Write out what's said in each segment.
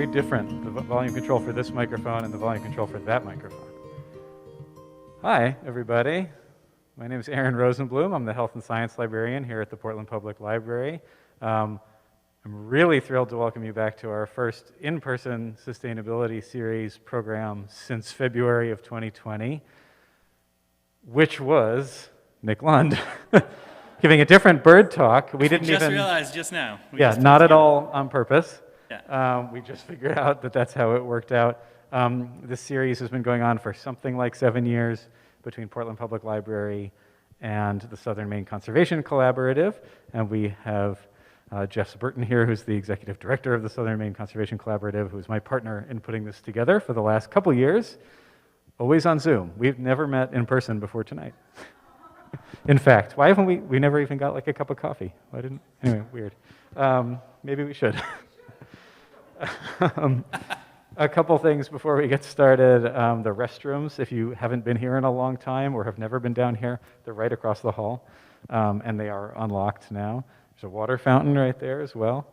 very different, the volume control for this microphone and the volume control for that microphone. Hi, everybody. My name is Aaron Rosenblum. I'm the Health and Science Librarian here at the Portland Public Library. I'm really thrilled to welcome you back to our first in-person sustainability series program since February of 2020, which was Nick Lund giving a different bird talk. We didn't just even realized just now. Not at all on purpose. Yeah. We just figured out that that's how it worked out. This series has been going on for something like 7 years between Portland Public Library and the Southern Maine Conservation Collaborative, and we have Jeff Burton here, who's the executive director of the Southern Maine Conservation Collaborative, who's my partner in putting this together for the last couple years, always on Zoom. We've never met in person before tonight. In fact, why haven't we never even got like a cup of coffee? Why didn't, anyway, weird. Maybe we should. A couple things before we get started. The restrooms, if you haven't been here in a long time or have never been down here, they're right across the hall, and they are unlocked now. There's a water fountain right there as well.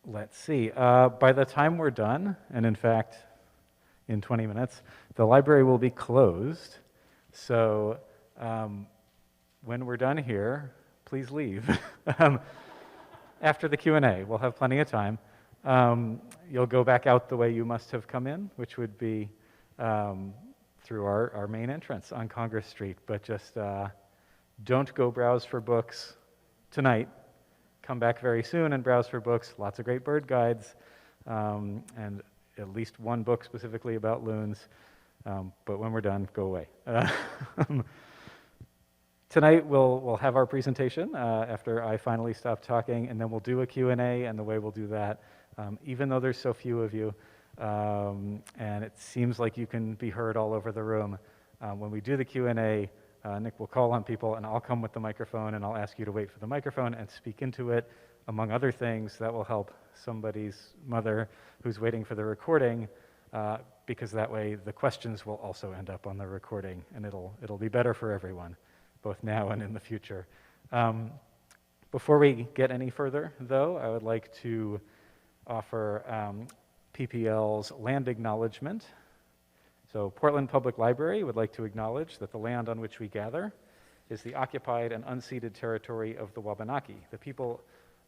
Let's see. By the time we're done, and in fact, in 20 minutes, the library will be closed. So when we're done here, please leave. After the Q&A, we'll have plenty of time. You'll go back out the way you must have come in, which would be through our main entrance on Congress Street. But just don't go browse for books tonight. Come back very soon and browse for books. Lots of great bird guides, and at least one book specifically about loons. But when we're done, go away. Tonight we'll have our presentation after I finally stop talking, and then we'll do a Q&A, and the way we'll do that, even though there's so few of you, and it seems like you can be heard all over the room, when we do the Q&A, Nick will call on people, and I'll come with the microphone, and I'll ask you to wait for the microphone and speak into it. Among other things, that will help somebody's mother who's waiting for the recording, because that way the questions will also end up on the recording, and it'll be better for everyone, both now and in the future. Before we get any further, though, I would like to offer PPL's land acknowledgement. So Portland Public Library would like to acknowledge that the land on which we gather is the occupied and unceded territory of the Wabanaki, the people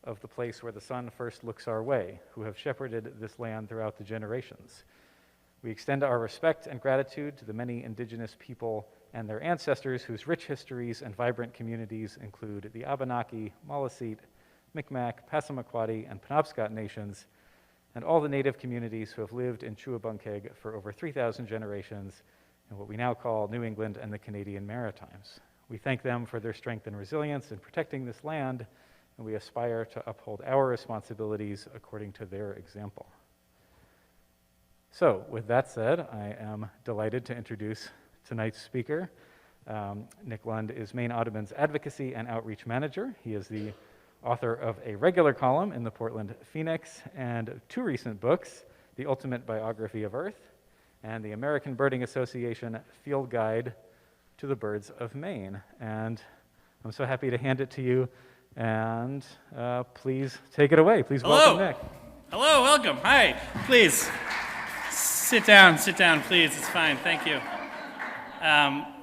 of the place where the sun first looks our way, who have shepherded this land throughout the generations. We extend our respect and gratitude to the many indigenous people and their ancestors whose rich histories and vibrant communities include the Abenaki, Maliseet, Micmac, Passamaquoddy, and Penobscot nations, and all the native communities who have lived in Chuabunkeg for over 3,000 generations in what we now call New England and the Canadian Maritimes. We thank them for their strength and resilience in protecting this land, and we aspire to uphold our responsibilities according to their example. So, with that said, I am delighted to introduce tonight's speaker. Nick Lund is Maine Audubon's Advocacy and Outreach Manager. He is the author of a regular column in the Portland Phoenix and 2 recent books, The Ultimate Biography of Earth and the American Birding Association Field Guide to the Birds of Maine. And I'm so happy to hand it to you, and please take it away. Please welcome Nick. Hello, welcome. Hi, please. Sit down, please. It's fine, thank you.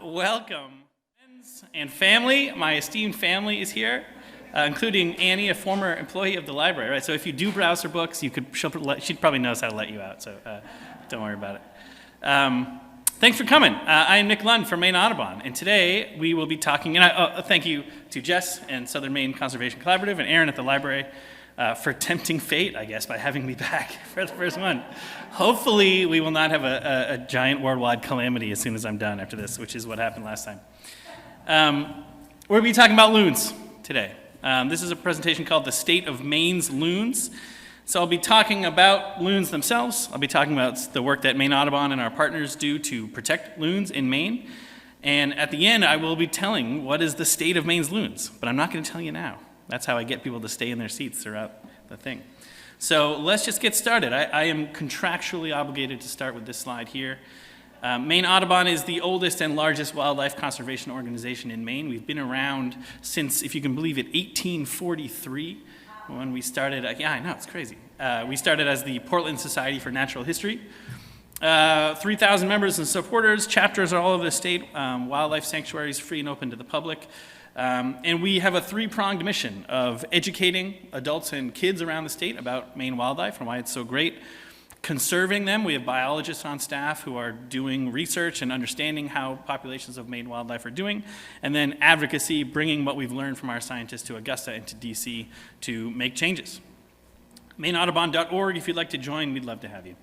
Welcome, friends and family. My esteemed family is here, including Annie, a former employee of the library. Right. So if you do browse her books, she'd probably knows how to let you out. So don't worry about it. Thanks for coming. I'm Nick Lund from Maine Audubon, and today we will be talking. And thank you to Jess and Southern Maine Conservation Collaborative and Aaron at the library for tempting fate, I guess, by having me back for the first one. Hopefully, we will not have a giant worldwide calamity as soon as I'm done after this, which is what happened last time. We're going to be talking about loons today. This is a presentation called The State of Maine's Loons. So I'll be talking about loons themselves. I'll be talking about the work that Maine Audubon and our partners do to protect loons in Maine. And at the end, I will be telling what is the state of Maine's loons, but I'm not going to tell you now. That's how I get people to stay in their seats throughout the thing. So let's just get started. I am contractually obligated to start with this slide here. Maine Audubon is the oldest and largest wildlife conservation organization in Maine. We've been around since, if you can believe it, 1843, when we started. Yeah, I know, it's crazy. We started as the Portland Society for Natural History. 3,000 members and supporters, chapters are all over the state, wildlife sanctuaries free and open to the public. And we have a three-pronged mission of educating adults and kids around the state about Maine wildlife and why it's so great, conserving them. We have biologists on staff who are doing research and understanding how populations of Maine wildlife are doing, and then advocacy, bringing what we've learned from our scientists to Augusta and to DC to make changes. MaineAudubon.org, if you'd like to join, we'd love to have you.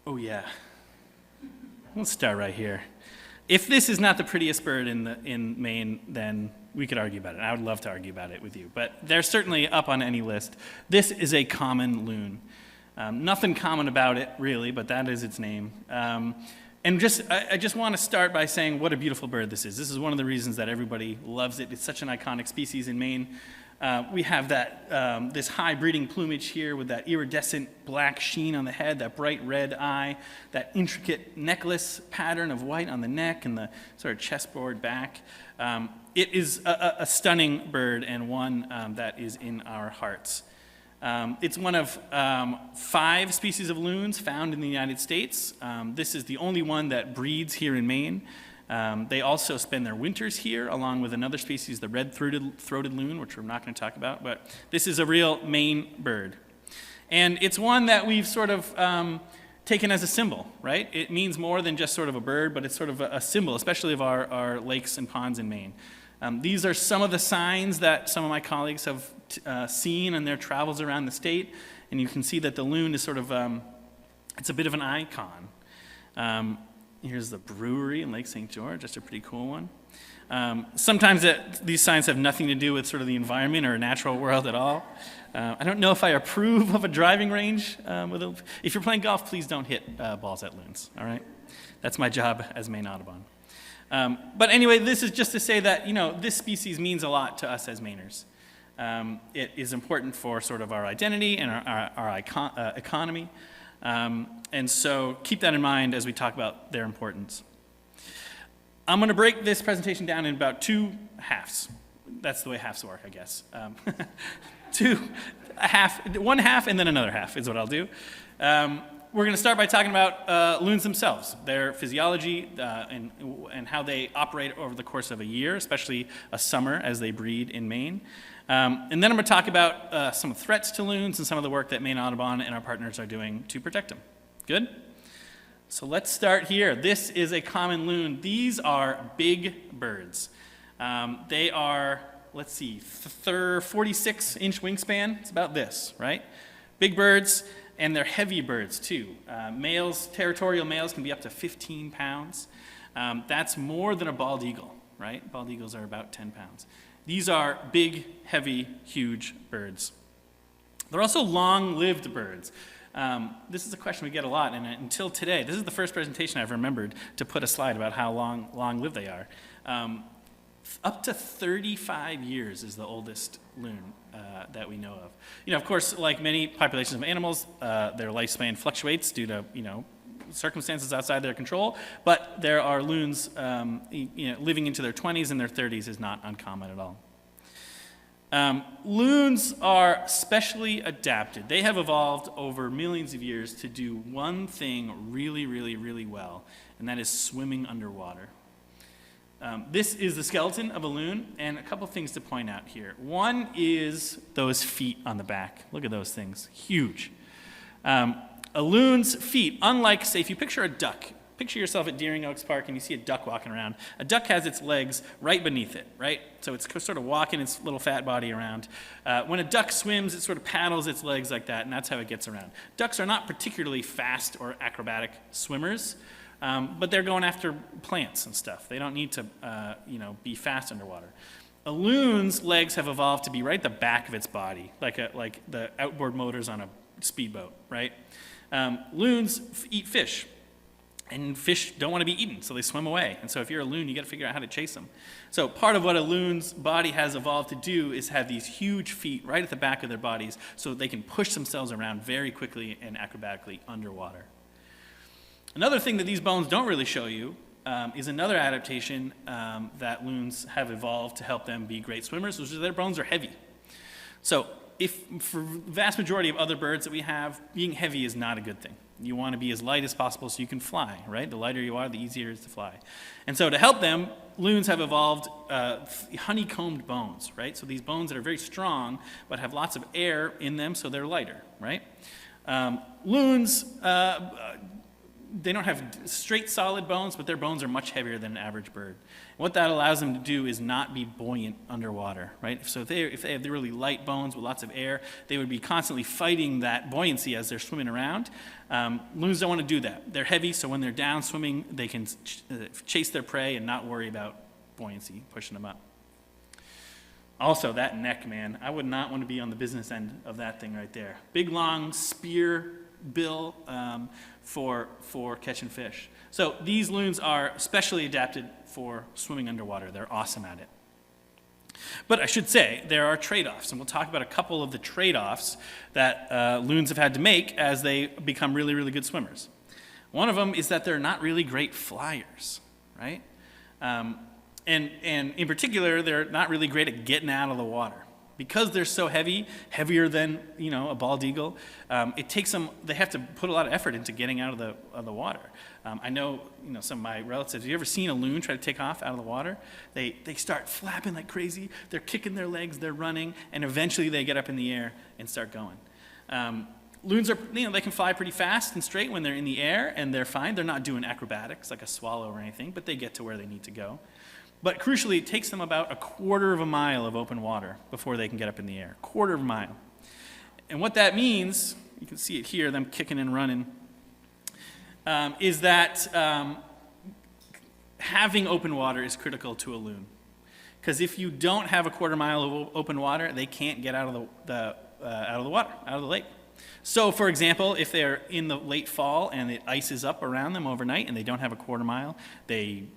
Oh yeah, let's start right here. If this is not the prettiest bird in Maine, then we could argue about it. I would love to argue about it with you, but they're certainly up on any list. This is a common loon. Nothing common about it, really, but that is its name. And I just want to start by saying what a beautiful bird this is. This is one of the reasons that everybody loves it. It's such an iconic species in Maine. We have that this high breeding plumage here with that iridescent black sheen on the head, that bright red eye, that intricate necklace pattern of white on the neck and the sort of chessboard back. It is a stunning bird and one that is in our hearts. It's one of 5 species of loons found in the United States. This is the only one that breeds here in Maine. They also spend their winters here, along with another species, the red-throated loon, which we're not going to talk about, but this is a real Maine bird. And it's one that we've sort of taken as a symbol, right? It means more than just sort of a bird, but it's sort of a symbol, especially of our lakes and ponds in Maine. These are some of the signs that some of my colleagues have seen in their travels around the state, and you can see that the loon is sort of, it's a bit of an icon. Here's the brewery in Lake St. George, just a pretty cool one. Sometimes these signs have nothing to do with sort of the environment or a natural world at all. I don't know if I approve of a driving range. If you're playing golf, please don't hit balls at loons, all right? That's my job as Maine Audubon. But anyway, this is just to say that, this species means a lot to us as Mainers. It is important for sort of our identity and our economy. And so keep that in mind as we talk about their importance. I'm going to break this presentation down in about 2 halves. That's the way halves work, I guess. One half and then another half is what I'll do. We're going to start by talking about loons themselves, their physiology and how they operate over the course of a year, especially a summer as they breed in Maine. And then I'm going to talk about some threats to loons and some of the work that Maine Audubon and our partners are doing to protect them. Good? So let's start here. This is a common loon. These are big birds. They are, let's see, 46-inch wingspan. It's about this, right? Big birds, and they're heavy birds too. Territorial males can be up to 15 pounds. That's more than a bald eagle, right? Bald eagles are about 10 pounds. These are big, heavy, huge birds. They're also long-lived birds. This is a question we get a lot, and until today, this is the first presentation I've remembered to put a slide about how long-lived they are. Up to 35 years is the oldest loon that we know of. Of course, like many populations of animals, their lifespan fluctuates due to, circumstances outside their control, but there are loons living into their 20s and their 30s is not uncommon at all. Loons are specially adapted. They have evolved over millions of years to do one thing really, really, really well, and that is swimming underwater. This is the skeleton of a loon, and a couple things to point out here. One is those feet on the back. Look at those things, huge. A loon's feet, unlike, say, if you picture a duck, picture yourself at Deering Oaks Park and you see a duck walking around. A duck has its legs right beneath it, right? So it's sort of walking its little fat body around. When a duck swims, it sort of paddles its legs like that, and that's how it gets around. Ducks are not particularly fast or acrobatic swimmers, but they're going after plants and stuff. They don't need to, be fast underwater. A loon's legs have evolved to be right at the back of its body, like the outboard motors on a speedboat, right? Loons eat fish, and fish don't want to be eaten, so they swim away. And so if you're a loon, you got to figure out how to chase them. So part of what a loon's body has evolved to do is have these huge feet right at the back of their bodies so they can push themselves around very quickly and acrobatically underwater. Another thing that these bones don't really show you is another adaptation that loons have evolved to help them be great swimmers, which is their bones are heavy. So if for the vast majority of other birds that we have, being heavy is not a good thing. You want to be as light as possible so you can fly, right? The lighter you are, the easier it is to fly. And so to help them, loons have evolved honeycombed bones, right? So these bones that are very strong but have lots of air in them, so they're lighter, right? Loons, they don't have straight solid bones, but their bones are much heavier than an average bird. What that allows them to do is not be buoyant underwater, right? So if they have the really light bones with lots of air, they would be constantly fighting that buoyancy as they're swimming around. Loons don't want to do that. They're heavy, so when they're down swimming, they can chase their prey and not worry about buoyancy pushing them up. Also, that neck, man, I would not want to be on the business end of that thing right there. Big, long spear bill for catching fish. So these loons are specially adapted for swimming underwater. They're awesome at it. But I should say, there are trade-offs, and we'll talk about a couple of the trade-offs that loons have had to make as they become really, really good swimmers. One of them is that they're not really great flyers, right? And in particular, they're not really great at getting out of the water. Because they're so heavy, heavier than a bald eagle, it takes them. They have to put a lot of effort into getting out of the water. I know some of my relatives. Have you ever seen a loon try to take off out of the water? They start flapping like crazy. They're kicking their legs. They're running, and eventually they get up in the air and start going. Loons are they can fly pretty fast and straight when they're in the air, and they're fine. They're not doing acrobatics like a swallow or anything, but they get to where they need to go. But crucially, it takes them about a quarter of a mile of open water before they can get up in the air. Quarter of a mile. And what that means, you can see it here, them kicking and running, is that having open water is critical to a loon. Because if you don't have a quarter mile of open water, they can't get out of the water, out of the lake. So, for example, if they're in the late fall and it ices up around them overnight and they don't have a quarter mile, they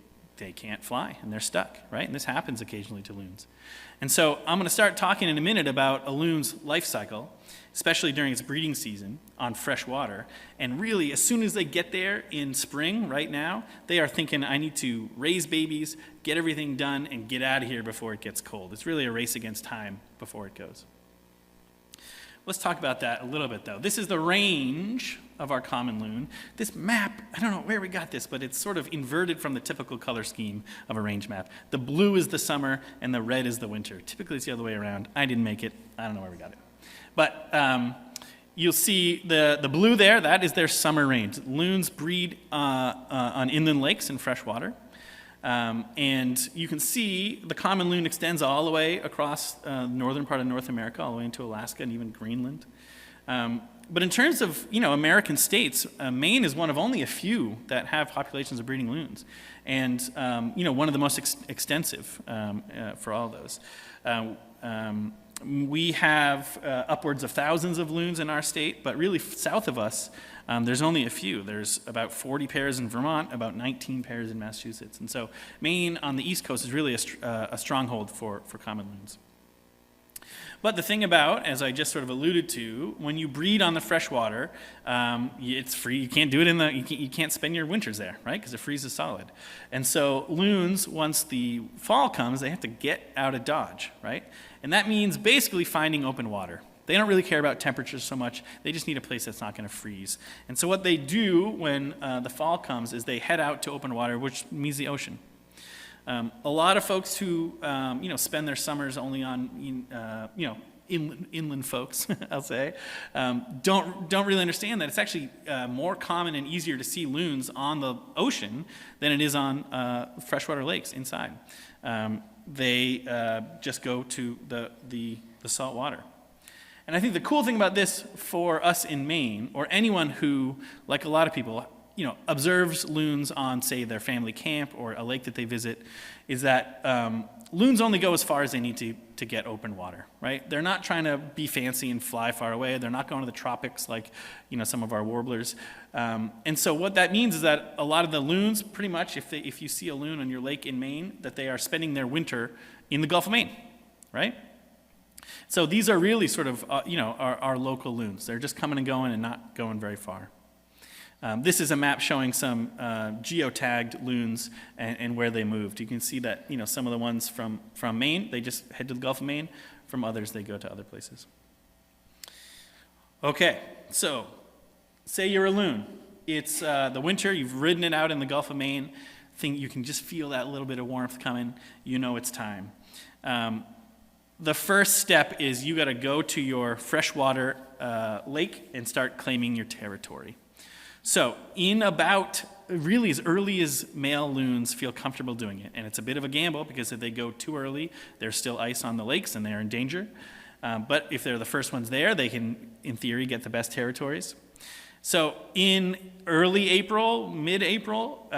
can't fly and they're stuck, right? And this happens occasionally to loons. And so I'm going to start talking in a minute about a loon's life cycle, especially during its breeding season on fresh water. And really, as soon as they get there in spring, right now, they are thinking, I need to raise babies, get everything done, and get out of here before it gets cold. It's really a race against time before it goes. Let's talk about that a little bit, though. This is the range of our common loon. This map, I don't know where we got this, but it's sort of inverted from the typical color scheme of a range map. The blue is the summer, and the red is the winter. Typically, it's the other way around. I didn't make it. I don't know where we got it. But you'll see the blue there. That is their summer range. Loons breed on inland lakes and fresh water. And you can see the common loon extends all the way across the northern part of North America, all the way into Alaska and even Greenland. But in terms of American states, Maine is one of only a few that have populations of breeding loons, and one of the most extensive for all those. We have upwards of thousands of loons in our state, but really south of us, there's only a few. There's about 40 pairs in Vermont, about 19 pairs in Massachusetts. And so Maine on the East Coast is really a stronghold for common loons. But the thing about, as I just sort of alluded to, when you breed on the freshwater, it's free. You can't do it you can't spend your winters there, right? Because it freezes solid. And so loons, once the fall comes, they have to get out of Dodge, right? And that means basically finding open water. They don't really care about temperatures so much. They just need a place that's not going to freeze. And so what they do when the fall comes is they head out to open water, which means the ocean. A lot of folks who spend their summers only on inland folks, I'll say, don't really understand that it's actually more common and easier to see loons on the ocean than it is on freshwater lakes inside. They just go to the salt water. And I think the cool thing about this for us in Maine, or anyone who, like a lot of people, observes loons on, say, their family camp or a lake that they visit, is that loons only go as far as they need to get open water, right? They're not trying to be fancy and fly far away. They're not going to the tropics like, some of our warblers. And so what that means is that a lot of the loons, pretty much, if you see a loon on your lake in Maine, that they are spending their winter in the Gulf of Maine, right? So these are really sort of, our local loons. They're just coming and going and not going very far. This is a map showing some geotagged loons and where they moved. You can see that, some of the ones from Maine, they just head to the Gulf of Maine. From others, they go to other places. Okay, so say you're a loon. It's the winter, you've ridden it out in the Gulf of Maine. You can just feel that little bit of warmth coming. You know it's time. The first step is you got to go to your freshwater lake and start claiming your territory. So in about really as early as male loons feel comfortable doing it, and it's a bit of a gamble because if they go too early, there's still ice on the lakes and they're in danger. But if they're the first ones there, they can, in theory, get the best territories. So in early April, mid-April,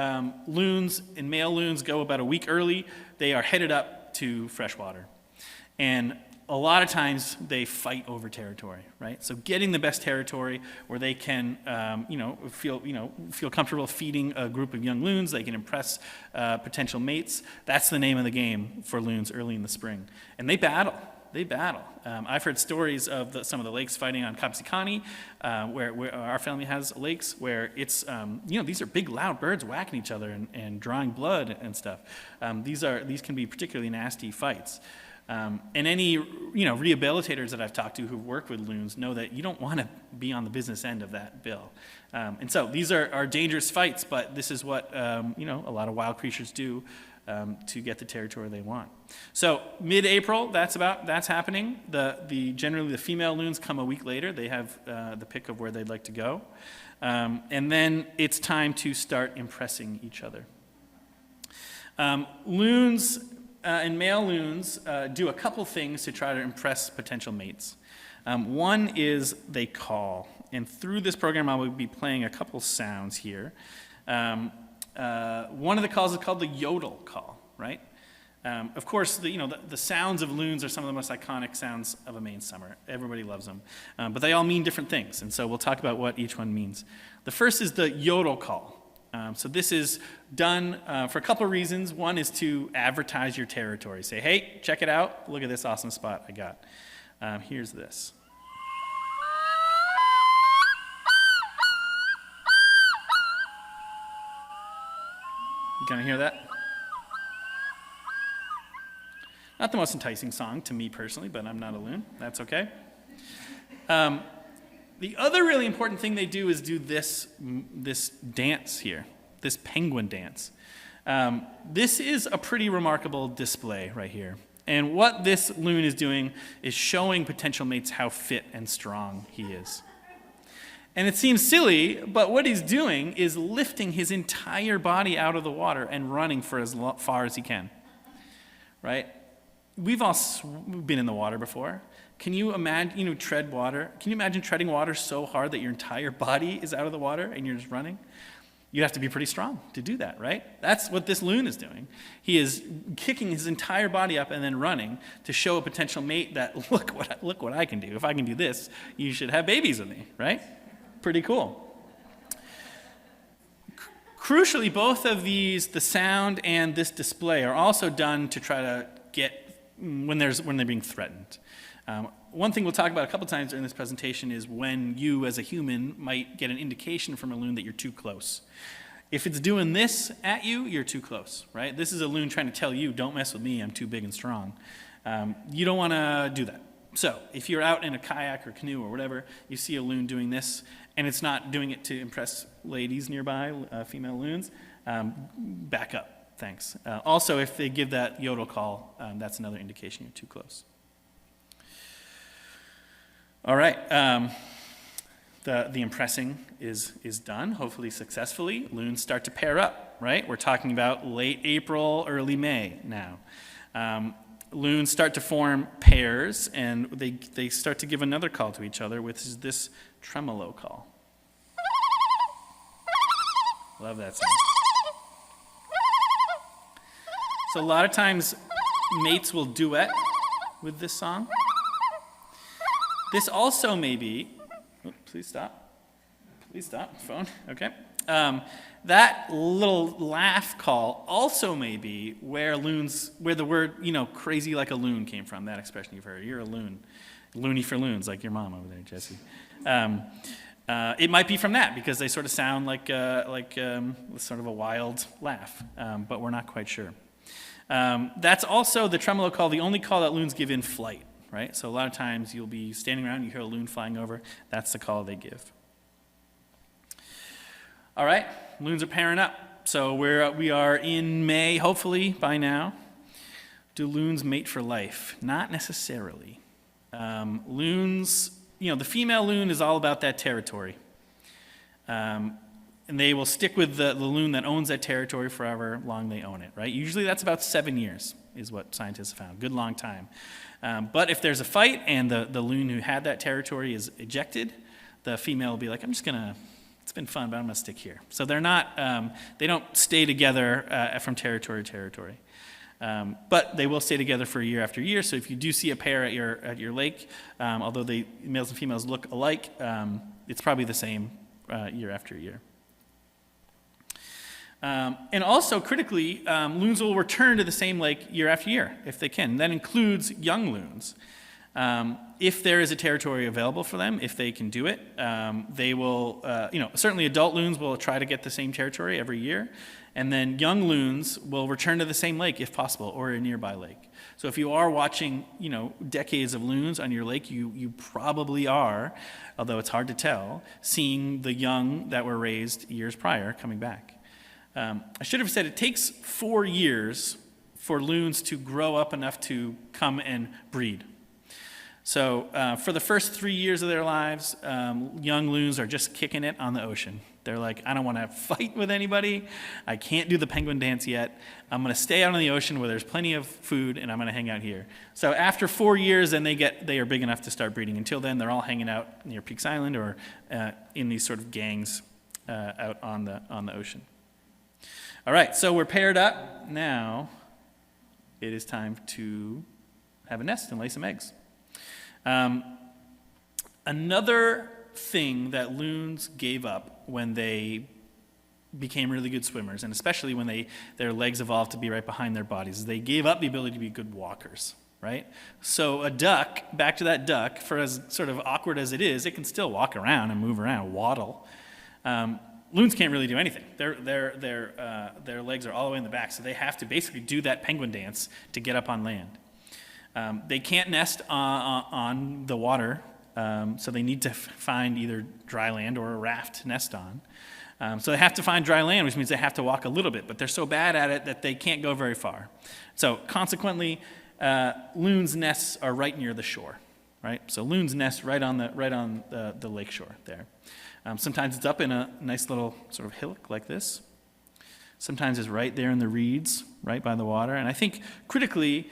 loons and male loons go about a week early. They are headed up to freshwater. And a lot of times they fight over territory, right? So getting the best territory where they can, feel comfortable feeding a group of young loons, they can impress potential mates. That's the name of the game for loons early in the spring. And they battle. I've heard stories of some of the lakes fighting on Kapsikani, where our family has lakes, where it's, these are big, loud birds whacking each other and drawing blood and stuff. These can be particularly nasty fights. And any, rehabilitators that I've talked to who've worked with loons know that you don't want to be on the business end of that bill. And so these are dangerous fights, but this is what, a lot of wild creatures do to get the territory they want. So mid-April, that's happening. Generally the female loons come a week later. They have the pick of where they'd like to go. And then it's time to start impressing each other. Loons and male loons do a couple things to try to impress potential mates. One is they call. And through this program, I will be playing a couple sounds here. One of the calls is called the yodel call, right? Of course, the sounds of loons are some of the most iconic sounds of a Maine summer. Everybody loves them. But they all mean different things, and so we'll talk about what each one means. The first is the yodel call. So this is done for a couple of reasons. One is to advertise your territory. Say, hey, check it out. Look at this awesome spot I got. Here's this. You gonna hear that? Not the most enticing song to me personally, but I'm not a loon. That's okay. The other really important thing they do is do this dance here, this penguin dance. This is a pretty remarkable display right here. And what this loon is doing is showing potential mates how fit and strong he is. And it seems silly, but what he's doing is lifting his entire body out of the water and running for as far as he can, right? We've all been in the water before. Can you imagine, tread water? Can you imagine treading water so hard that your entire body is out of the water and you're just running? You'd have to be pretty strong to do that, right? That's what this loon is doing. He is kicking his entire body up and then running to show a potential mate that, look what I can do. If I can do this, you should have babies with me, right? Pretty cool. Crucially, both of these, the sound and this display, are also done to try to get when they're being threatened. One thing we'll talk about a couple times during this presentation is when you, as a human, might get an indication from a loon that you're too close. If it's doing this at you, you're too close, right? This is a loon trying to tell you, don't mess with me, I'm too big and strong. You don't want to do that. So if you're out in a kayak or canoe or whatever, you see a loon doing this, and it's not doing it to impress ladies nearby, female loons, back up, thanks. Also, if they give that yodel call, that's another indication you're too close. All right, the impressing is done, hopefully successfully. Loons start to pair up, right? We're talking about late April, early May now. Loons start to form pairs, and they start to give another call to each other, which is this tremolo call. Love that sound. So a lot of times, mates will duet with this song. This also may be, please stop, phone, okay. That little laugh call also may be where the word, crazy like a loon came from, that expression you've heard. You're a loon. Loony for loons, like your mom over there, Jesse. It might be from that, because they sort of sound like sort of a wild laugh, but we're not quite sure. That's also the tremolo call, the only call that loons give in flight, right? So a lot of times you'll be standing around, you hear a loon flying over. That's the call they give. All right, loons are pairing up. So we are in May, hopefully, by now. Do loons mate for life? Not necessarily. Loons, the female loon is all about that territory. And they will stick with the loon that owns that territory forever long they own it, right? Usually that's about 7 years is what scientists have found, good long time. But if there's a fight and the loon who had that territory is ejected, the female will be like, it's been fun, but I'm gonna stick here. So they don't stay together from territory to territory. But they will stay together for year after year. So if you do see a pair at your lake, although males and females look alike, it's probably the same year after year. And also, critically, loons will return to the same lake year after year, if they can. That includes young loons. If there is a territory available for them, if they can do it, they will, certainly adult loons will try to get the same territory every year. And then young loons will return to the same lake, if possible, or a nearby lake. So if you are watching, decades of loons on your lake, you probably are, although it's hard to tell, seeing the young that were raised years prior coming back. I should have said it takes 4 years for loons to grow up enough to come and breed. So for the first 3 years of their lives, young loons are just kicking it on the ocean. They're like, I don't want to fight with anybody. I can't do the penguin dance yet. I'm going to stay out on the ocean where there's plenty of food, and I'm going to hang out here. So after 4 years, then they are big enough to start breeding. Until then, they're all hanging out near Peaks Island or in these sort of gangs out on the ocean. All right, so we're paired up. Now it is time to have a nest and lay some eggs. Another thing that loons gave up when they became really good swimmers, and especially when their legs evolved to be right behind their bodies, is they gave up the ability to be good walkers, right? So a duck, back to that duck, for as sort of awkward as it is, it can still walk around and move around, waddle. Loons can't really do anything. Their legs are all the way in the back, so they have to basically do that penguin dance to get up on land. They can't nest on the water, so they need to find either dry land or a raft to nest on. So they have to find dry land, which means they have to walk a little bit, but they're so bad at it that they can't go very far. So consequently, loons' nests are right near the shore, right? So loons nest right on the lake shore there. Sometimes it's up in a nice little sort of hillock like this. Sometimes it's right there in the reeds, right by the water. And I think critically,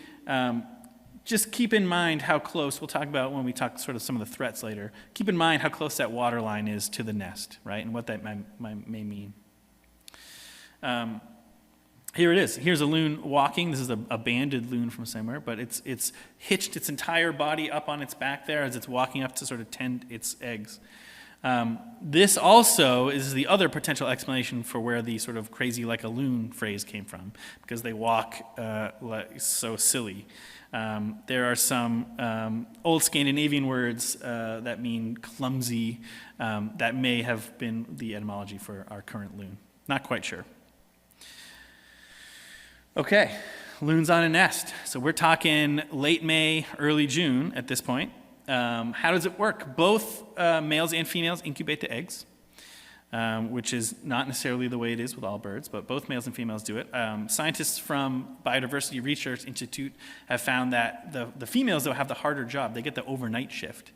just keep in mind how close, we'll talk about when we talk sort of some of the threats later, keep in mind how close that water line is to the nest, right, and what that may mean. Here it is. Here's a loon walking. This is a banded loon from somewhere, but it's hitched its entire body up on its back there as it's walking up to sort of tend its eggs. This also is the other potential explanation for where the sort of crazy like a loon phrase came from, because they walk like so silly. There are some old Scandinavian words that mean clumsy that may have been the etymology for our current loon. Not quite sure. Okay, loons on a nest. So we're talking late May, early June at this point. How does it work? Both males and females incubate the eggs, which is not necessarily the way it is with all birds, but both males and females do it. Scientists from Biodiversity Research Institute have found that the females, though, have the harder job. They get the overnight shift,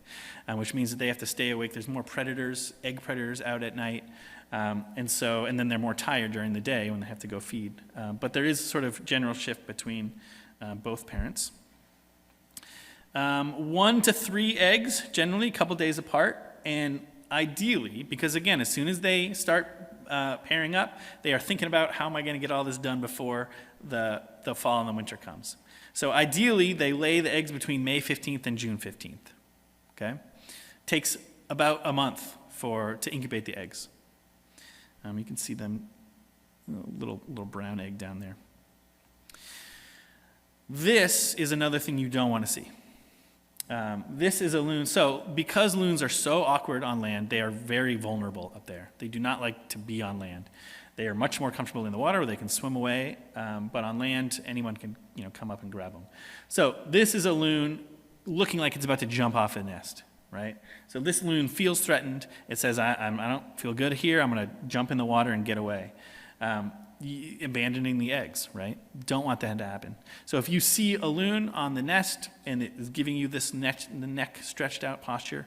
which means that they have to stay awake. There's more predators, egg predators out at night, and then they're more tired during the day when they have to go feed. But there is sort of general shift between both parents. 1 to 3 eggs, generally, a couple days apart, and ideally, because again, as soon as they start pairing up, they are thinking about how am I going to get all this done before the fall and the winter comes. So ideally, they lay the eggs between May 15th and June 15th. Okay, takes about a month to incubate the eggs. You can see them, little brown egg down there. This is another thing you don't want to see. This is a loon. So because loons are so awkward on land, they are very vulnerable up there. They do not like to be on land. They are much more comfortable in the water where they can swim away, but on land, anyone can come up and grab them. So this is a loon looking like it's about to jump off a nest, right? So this loon feels threatened. It says, I don't feel good here. I'm going to jump in the water and get away. Abandoning the eggs, right? Don't want that to happen. So if you see a loon on the nest and it is giving you this the neck stretched out posture,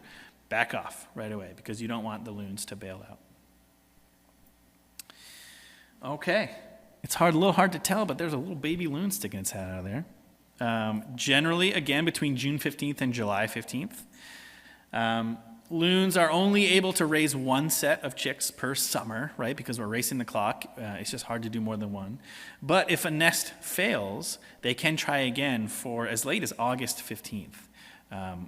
back off right away because you don't want the loons to bail out. Okay, it's a little hard to tell, but there's a little baby loon sticking its head out of there. Generally, again, between June 15th and July 15th. Loons are only able to raise one set of chicks per summer, right? Because we're racing the clock. It's just hard to do more than one. But if a nest fails, they can try again for as late as August 15th,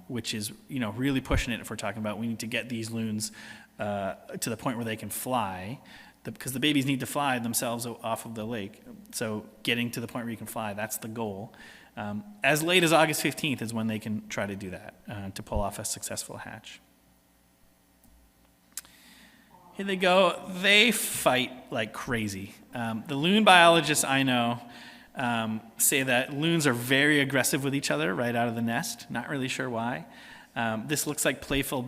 which is, really pushing it if we're talking about we need to get these loons to the point where they can fly, because the babies need to fly themselves off of the lake. So getting to the point where you can fly, that's the goal. As late as August 15th is when they can try to do that, to pull off a successful hatch. Here they go. They fight like crazy. The loon biologists I know say that loons are very aggressive with each other right out of the nest. Not really sure why. This looks like playful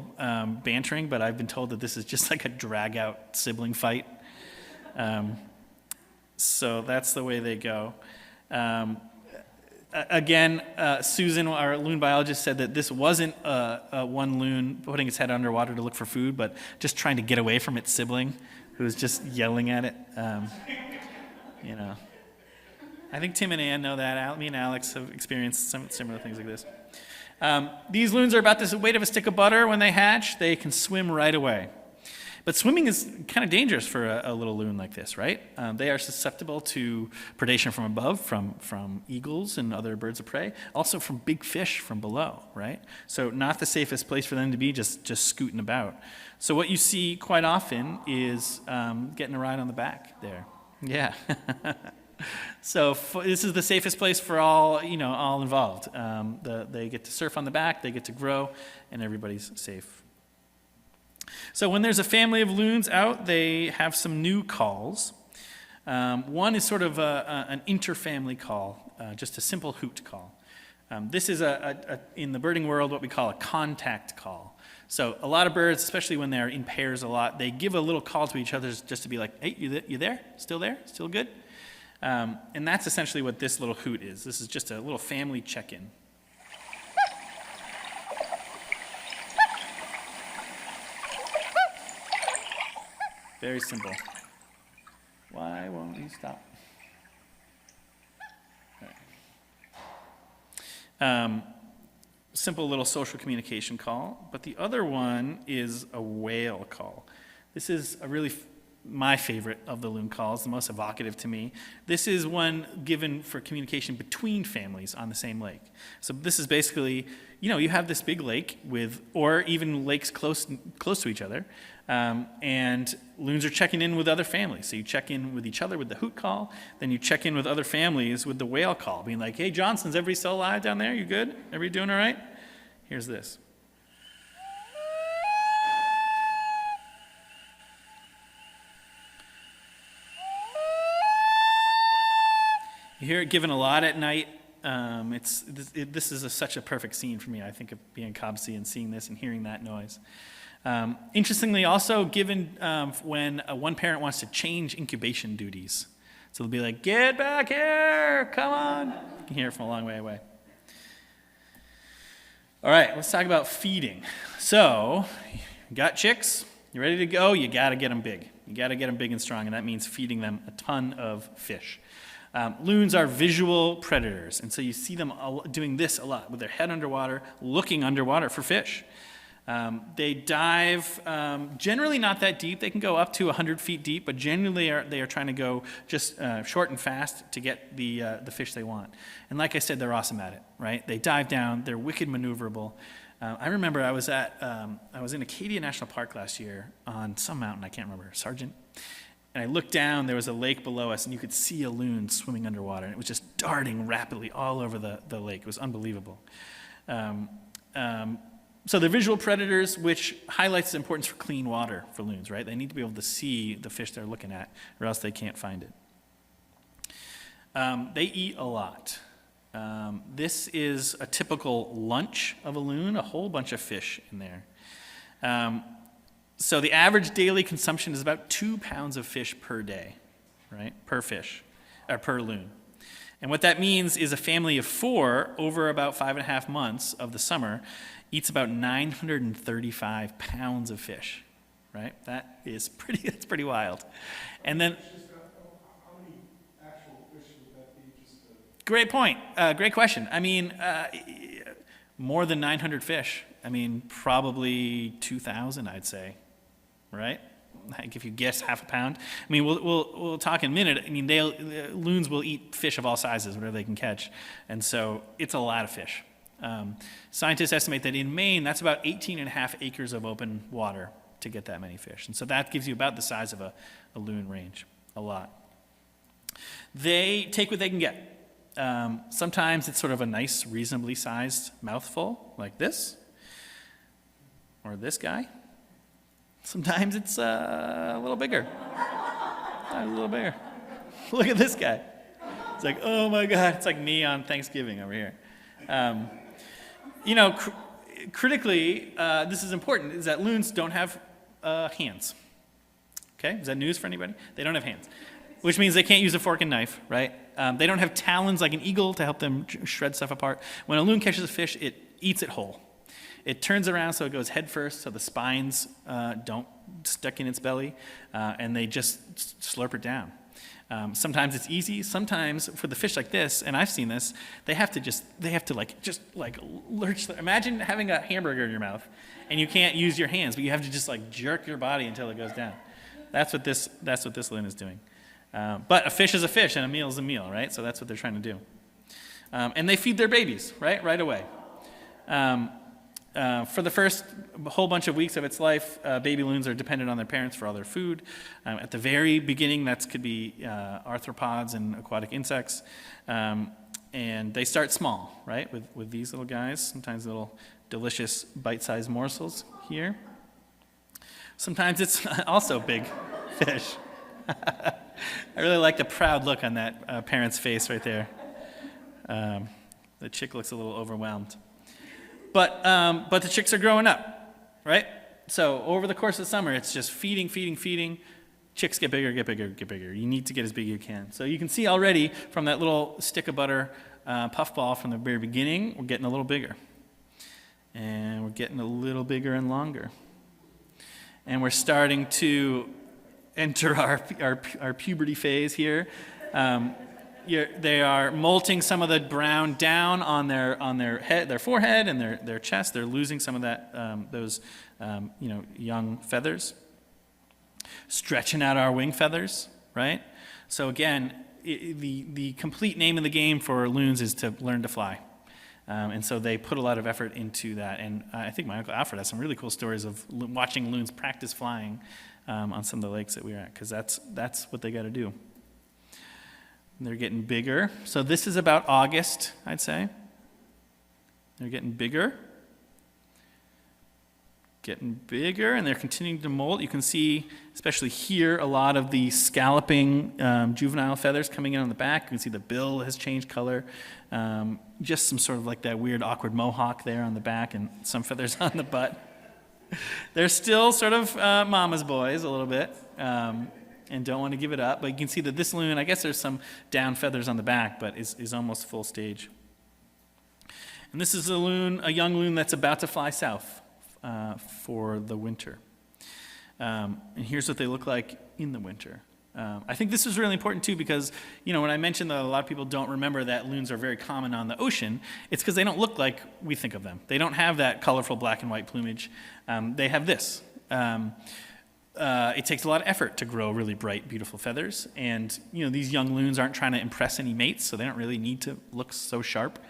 bantering, but I've been told that this is just like a drag-out sibling fight. So that's the way they go. Again, Susan, our loon biologist, said that this wasn't one loon putting its head underwater to look for food, but just trying to get away from its sibling, who was just yelling at it. I think Tim and Ann know that. Me and Alex have experienced some similar things like this. These loons are about the weight of a stick of butter when they hatch. They can swim right away. But swimming is kind of dangerous for a little loon like this, right? They are susceptible to predation from above, from eagles and other birds of prey, also from big fish from below, right? So not the safest place for them to be, just scooting about. So what you see quite often is getting a ride on the back there. Yeah. So this is the safest place for all involved. They get to surf on the back, they get to grow, and everybody's safe. So when there's a family of loons out, they have some new calls. One is sort of an interfamily call, just a simple hoot call. This is in the birding world what we call a contact call. So a lot of birds, especially when they're in pairs a lot, they give a little call to each other just to be like, hey, you there? Still there? Still good? And that's essentially what this little hoot is. This is just a little family check-in. Very simple. Why won't you stop? Right. Simple little social communication call, but the other one is a whale call. This is my favorite of the loon calls, the most evocative to me. This is one given for communication between families on the same lake. So this is basically, you have this big lake or even lakes close to each other, and loons are checking in with other families. So you check in with each other with the hoot call, then you check in with other families with the whale call, being like, hey, Johnson's, everybody still alive down there? You good? Everybody doing all right? Here's this. You hear it given a lot at night. This is such a perfect scene for me. I think of being in Cobsey and seeing this and hearing that noise. Interestingly, also given when one parent wants to change incubation duties. So they'll be like, get back here, come on. You can hear it from a long way away. All right, let's talk about feeding. So, you got chicks, you're ready to go, you got to get them big. You got to get them big and strong, and that means feeding them a ton of fish. Loons are visual predators, and so you see them doing this a lot with their head underwater, looking underwater for fish. They dive generally not that deep. They can go up to 100 feet deep, but generally they are trying to go just short and fast to get the fish they want. And like I said, they're awesome at it, right? They dive down. They're wicked maneuverable. I remember I was in Acadia National Park last year on some mountain, I can't remember, Sargent. And I looked down, there was a lake below us, and you could see a loon swimming underwater. And it was just darting rapidly all over the lake. It was unbelievable. So they're visual predators, which highlights the importance for clean water for loons, right? They need to be able to see the fish they're looking at, or else they can't find it. They eat a lot. This is a typical lunch of a loon, a whole bunch of fish in there. So the average daily consumption is about 2 pounds of fish per day, right? Per fish, or per loon. And what that means is a family of 4 over about 5.5 months of the summer eats about 935 pounds of fish, right? That's pretty wild. And then, How many actual fish would that be? great point, great question. I mean, more than 900 fish. I mean, probably 2,000, I'd say, right? Like if you guess half a pound. I mean, we'll talk in a minute. I mean, loons will eat fish of all sizes, whatever they can catch, and so it's a lot of fish. Scientists estimate that in Maine, that's about 18.5 acres of open water to get that many fish, and so that gives you about the size of a loon range, a lot. They take what they can get. Sometimes it's sort of a nice, reasonably sized mouthful, like this, or this guy. Sometimes it's a little bigger. A little bigger. Look at this guy. It's like, oh my God, it's like me on Thanksgiving over here. Critically, this is important, is that loons don't have hands. Okay, is that news for anybody? They don't have hands, which means they can't use a fork and knife, right? They don't have talons like an eagle to help them shred stuff apart. When a loon catches a fish, it eats it whole. It turns around so it goes head first, so the spines don't stick in its belly, and they just slurp it down. Sometimes it's easy. Sometimes for the fish like this, and I've seen this, they have to lurch. Imagine having a hamburger in your mouth, and you can't use your hands, but you have to just like jerk your body until it goes down. That's what this loon is doing. But a fish is a fish, and a meal is a meal, right? So that's what they're trying to do. And they feed their babies, right away. For the first whole bunch of weeks of its life, baby loons are dependent on their parents for all their food. At the very beginning, that could be arthropods and aquatic insects. And they start small, right, with these little guys, sometimes little delicious bite-sized morsels here. Sometimes it's also big fish. I really like the proud look on that parent's face right there. The chick looks a little overwhelmed. But the chicks are growing up, right? So over the course of the summer, it's just feeding. Chicks get bigger. You need to get as big as you can. So you can see already from that little stick of butter puffball from the very beginning, we're getting a little bigger. And we're getting a little bigger and longer. And we're starting to enter our puberty phase here. They are molting some of the brown down on their head, their forehead, and their chest. They're losing some of that those young feathers, stretching out our wing feathers, right? So again, the complete name of the game for loons is to learn to fly, and so they put a lot of effort into that. And I think my Uncle Alfred has some really cool stories of watching loons practice flying on some of the lakes that we were at, because that's what they got to do. They're getting bigger. So this is about August, I'd say. They're getting bigger. And they're continuing to molt. You can see, especially here, a lot of the scalloping juvenile feathers coming in on the back. You can see the bill has changed color. Just some sort of like that weird, awkward mohawk there on the back, and some feathers on the butt. They're still sort of mama's boys a little bit. And don't want to give it up. But you can see that this loon, I guess there's some down feathers on the back, but is almost full stage. And this is a young loon that's about to fly south for the winter. And here's what they look like in the winter. I think this is really important too, because when I mentioned that a lot of people don't remember that loons are very common on the ocean, it's because they don't look like we think of them. They don't have that colorful black and white plumage. They have this. It takes a lot of effort to grow really bright, beautiful feathers. And, these young loons aren't trying to impress any mates, so they don't really need to look so sharp.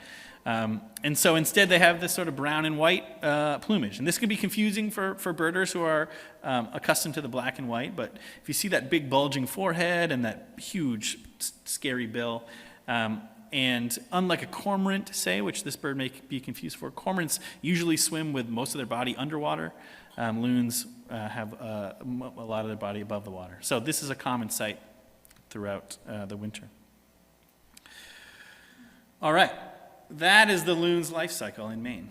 And so instead they have this sort of brown and white plumage. And this can be confusing for birders who are accustomed to the black and white. But if you see that big bulging forehead and that huge, scary bill, and unlike a cormorant, say, which this bird may be confused for, cormorants usually swim with most of their body underwater. Loons have a lot of their body above the water. So this is a common sight throughout the winter. All right, that is the loon's life cycle in Maine.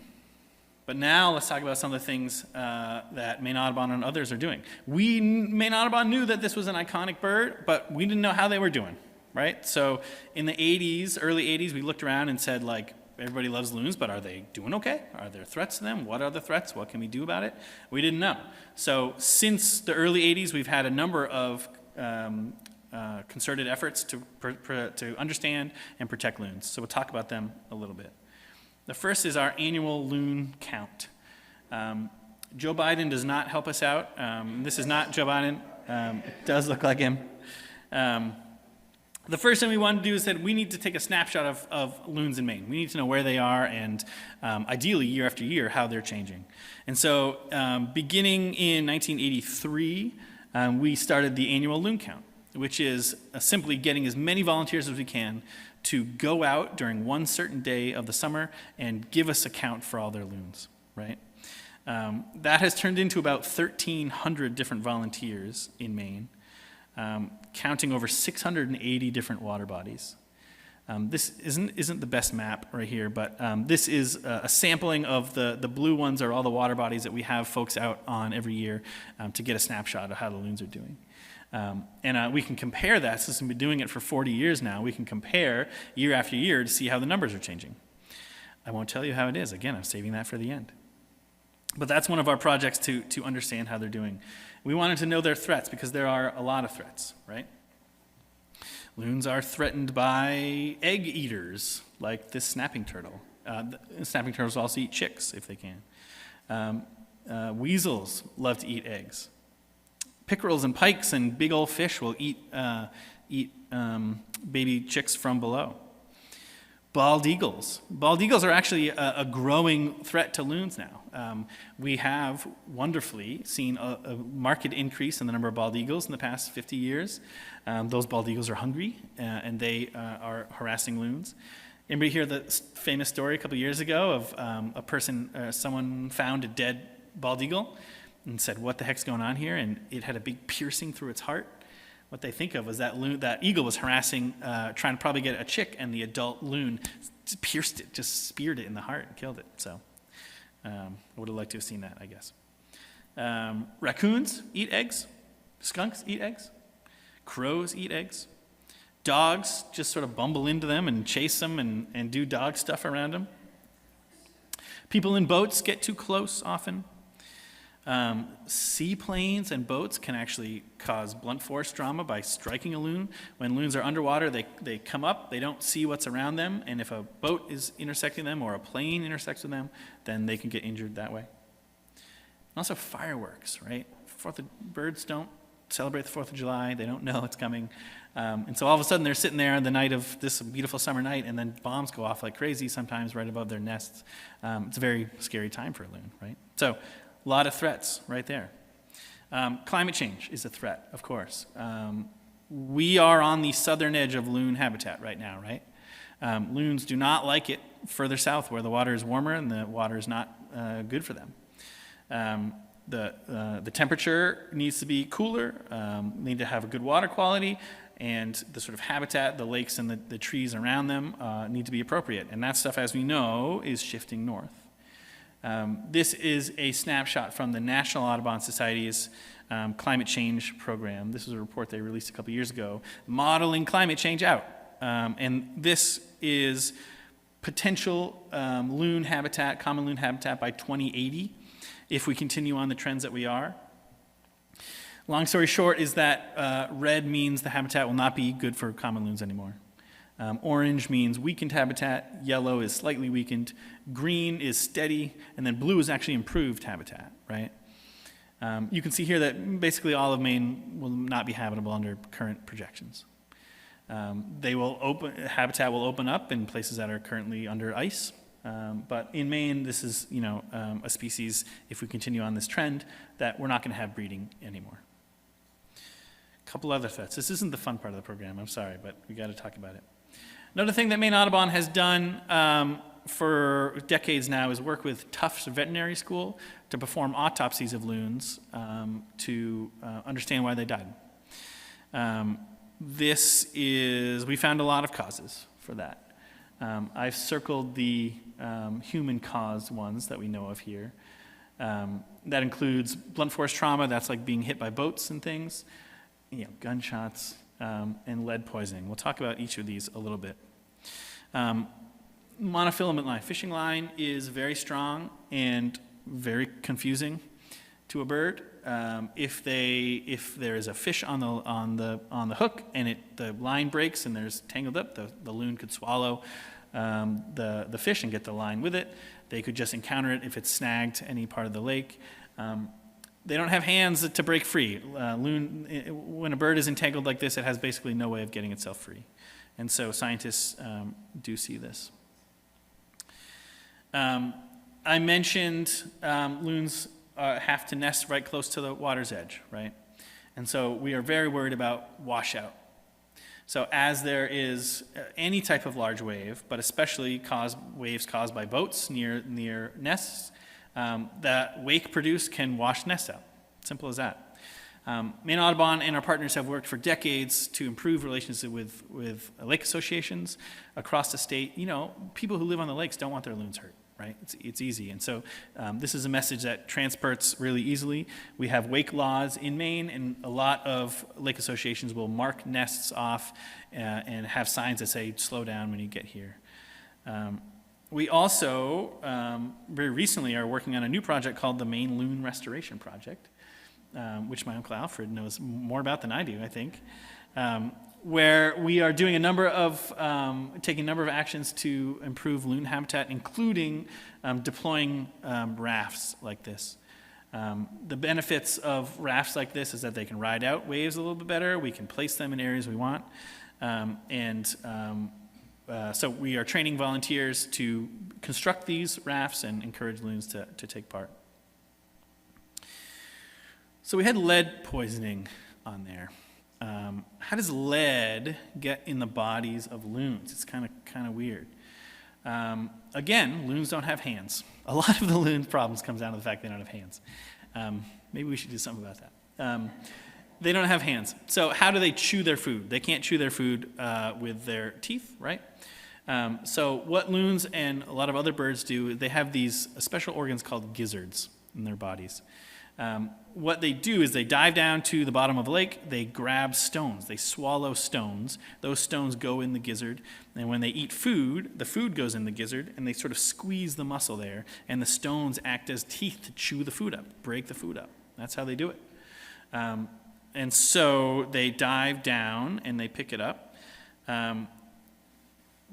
But now let's talk about some of the things that Maine Audubon and others are doing. Maine Audubon knew that this was an iconic bird, but we didn't know how they were doing, right? So in the 80s, early 80s, we looked around and said, like, everybody loves loons, but are they doing okay? Are there threats to them? What are the threats? What can we do about it? We didn't know. So since the early 80s, we've had a number of concerted efforts to understand and protect loons. So we'll talk about them a little bit. The first is our annual loon count. Joe Biden does not help us out. This is not Joe Biden. It does look like him. The first thing we wanted to do is that we need to take a snapshot of loons in Maine. We need to know where they are and ideally year after year how they're changing. And so beginning in 1983, we started the annual loon count, which is simply getting as many volunteers as we can to go out during one certain day of the summer and give us a count for all their loons, right? That has turned into about 1,300 different volunteers in Maine, counting over 680 different water bodies. This isn't the best map right here, but this is a sampling of the blue ones are all the water bodies that we have folks out on every year to get a snapshot of how the loons are doing. And we can compare that, since we've been doing it for 40 years now, we can compare year after year to see how the numbers are changing. I won't tell you how it is. Again, I'm saving that for the end. But that's one of our projects to understand how they're doing. We wanted to know their threats because there are a lot of threats, right? Loons are threatened by egg eaters, like this snapping turtle. Snapping turtles also eat chicks if they can. Weasels love to eat eggs. Pickerels and pikes and big old fish will eat baby chicks from below. Bald eagles. Bald eagles are actually a growing threat to loons now. We have wonderfully seen a marked increase in the number of bald eagles in the past 50 years. Those bald eagles are hungry and they are harassing loons. Anybody hear the famous story a couple years ago of someone found a dead bald eagle and said, "What the heck's going on here?" And it had a big piercing through its heart. What they think of was that eagle was harassing, trying to probably get a chick, and the adult loon just pierced it, just speared it in the heart and killed it. So I would have liked to have seen that, I guess. Raccoons eat eggs. Skunks eat eggs. Crows eat eggs. Dogs just sort of bumble into them and chase them and do dog stuff around them. People in boats get too close often. Seaplanes and boats can actually cause blunt force trauma by striking a loon. When loons are underwater, they come up, they don't see what's around them, and if a boat is intersecting them or a plane intersects with them, then they can get injured that way. And also fireworks, right? Birds don't celebrate the 4th of July, they don't know it's coming. And so all of a sudden they're sitting there on the night of this beautiful summer night, and then bombs go off like crazy, sometimes right above their nests. It's a very scary time for a loon, right? So a lot of threats right there. Climate change is a threat, of course. We are on the southern edge of loon habitat right now, right? Loons do not like it further south where the water is warmer and the water is not good for them. The temperature needs to be cooler, need to have a good water quality, and the sort of habitat, the lakes and the trees around them need to be appropriate. And that stuff, as we know, is shifting north. This is a snapshot from the National Audubon Society's climate change program. This is a report they released a couple years ago, modeling climate change out. And this is potential loon habitat, common loon habitat by 2080, if we continue on the trends that we are. Long story short is that red means the habitat will not be good for common loons anymore. Orange means weakened habitat, yellow is slightly weakened, green is steady, and then blue is actually improved habitat, right? You can see here that basically all of Maine will not be habitable under current projections. Habitat will open up in places that are currently under ice, but in Maine, this is a species, if we continue on this trend, that we're not going to have breeding anymore. A couple other threats. This isn't the fun part of the program, I'm sorry, but we got to talk about it. Another thing that Maine Audubon has done for decades now is work with Tufts Veterinary School to perform autopsies of loons to understand why they died. We found a lot of causes for that. I've circled the human-caused ones that we know of here. That includes blunt force trauma, that's like being hit by boats and things, gunshots, and lead poisoning. We'll talk about each of these a little bit. Monofilament line. Fishing line is very strong and very confusing to a bird. If there is a fish on the hook and the line breaks and there's tangled up, the loon could swallow the fish and get the line with it. They could just encounter it if it's snagged any part of the lake. They don't have hands to break free. When a bird is entangled like this, it has basically no way of getting itself free. And so scientists do see this. I mentioned loons have to nest right close to the water's edge, right? And so we are very worried about washout. So as there is any type of large wave, but especially waves caused by boats near nests, that wake produced can wash nests out. Simple as that. Maine Audubon and our partners have worked for decades to improve relationships with lake associations across the state. People who live on the lakes don't want their loons hurt, right? It's easy. And so this is a message that transports really easily. We have wake laws in Maine, and a lot of lake associations will mark nests off and have signs that say, slow down when you get here. We also, very recently, are working on a new project called the Maine Loon Restoration Project, which my Uncle Alfred knows more about than I do, I think, where we are doing taking a number of actions to improve loon habitat, including deploying rafts like this. The benefits of rafts like this is that they can ride out waves a little bit better. We can place them in areas we want. So we are training volunteers to construct these rafts and encourage loons to take part. So we had lead poisoning on there. How does lead get in the bodies of loons? It's kind of weird. Again, loons don't have hands. A lot of the loon problems comes down to the fact they don't have hands. Maybe we should do something about that. They don't have hands. So how do they chew their food? They can't chew their food with their teeth, right? So what loons and a lot of other birds do, they have these special organs called gizzards in their bodies. What they do is they dive down to the bottom of a lake, they grab stones, they swallow stones, those stones go in the gizzard, and when they eat food, the food goes in the gizzard, and they sort of squeeze the muscle there, and the stones act as teeth to chew the food up, break the food up. That's how they do it. And so they dive down and they pick it up. But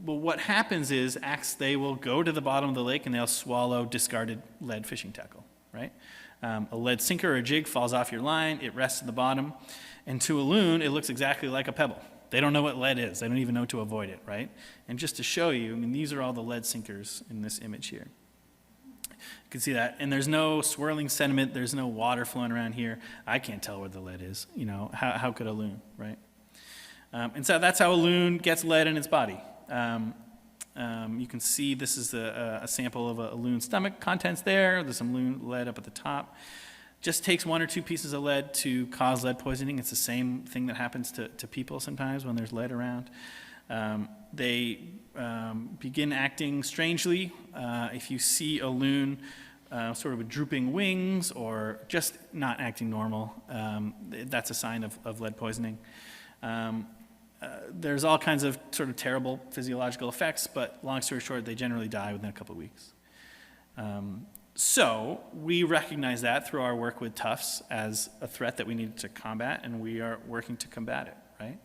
what happens is they will go to the bottom of the lake and they'll swallow discarded lead fishing tackle, right? A lead sinker or a jig falls off your line, it rests at the bottom, and to a loon, it looks exactly like a pebble. They don't know what lead is. They don't even know to avoid it, right? And just to show you, these are all the lead sinkers in this image here. You can see that. And there's no swirling sediment. There's no water flowing around here. I can't tell where the lead is. How could a loon, right? And so that's how a loon gets lead in its body. You can see this is a sample of a loon's stomach contents there. There's some loon lead up at the top. Just takes 1 or 2 pieces of lead to cause lead poisoning. It's the same thing that happens to people sometimes when there's lead around. They begin acting strangely. If you see a loon sort of with drooping wings or just not acting normal, that's a sign of lead poisoning. There's all kinds of sort of terrible physiological effects, but long story short, they generally die within a couple of weeks. So we recognize that through our work with tufts as a threat that we need to combat, and we are working to combat it, right?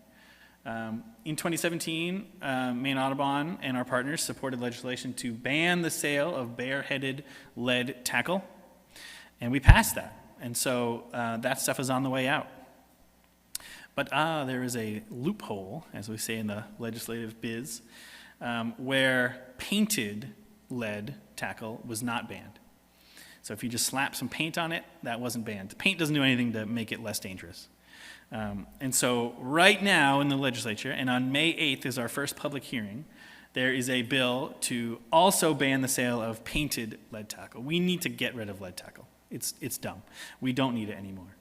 In 2017, Maine Audubon and our partners supported legislation to ban the sale of bare-headed lead tackle, and we passed that. And so that stuff is on the way out. But there is a loophole, as we say in the legislative biz, where painted lead tackle was not banned. So if you just slap some paint on it, that wasn't banned. The paint doesn't do anything to make it less dangerous. And so right now in the legislature, and on May 8th is our first public hearing, there is a bill to also ban the sale of painted lead tackle. We need to get rid of lead tackle. It's dumb. We don't need it anymore.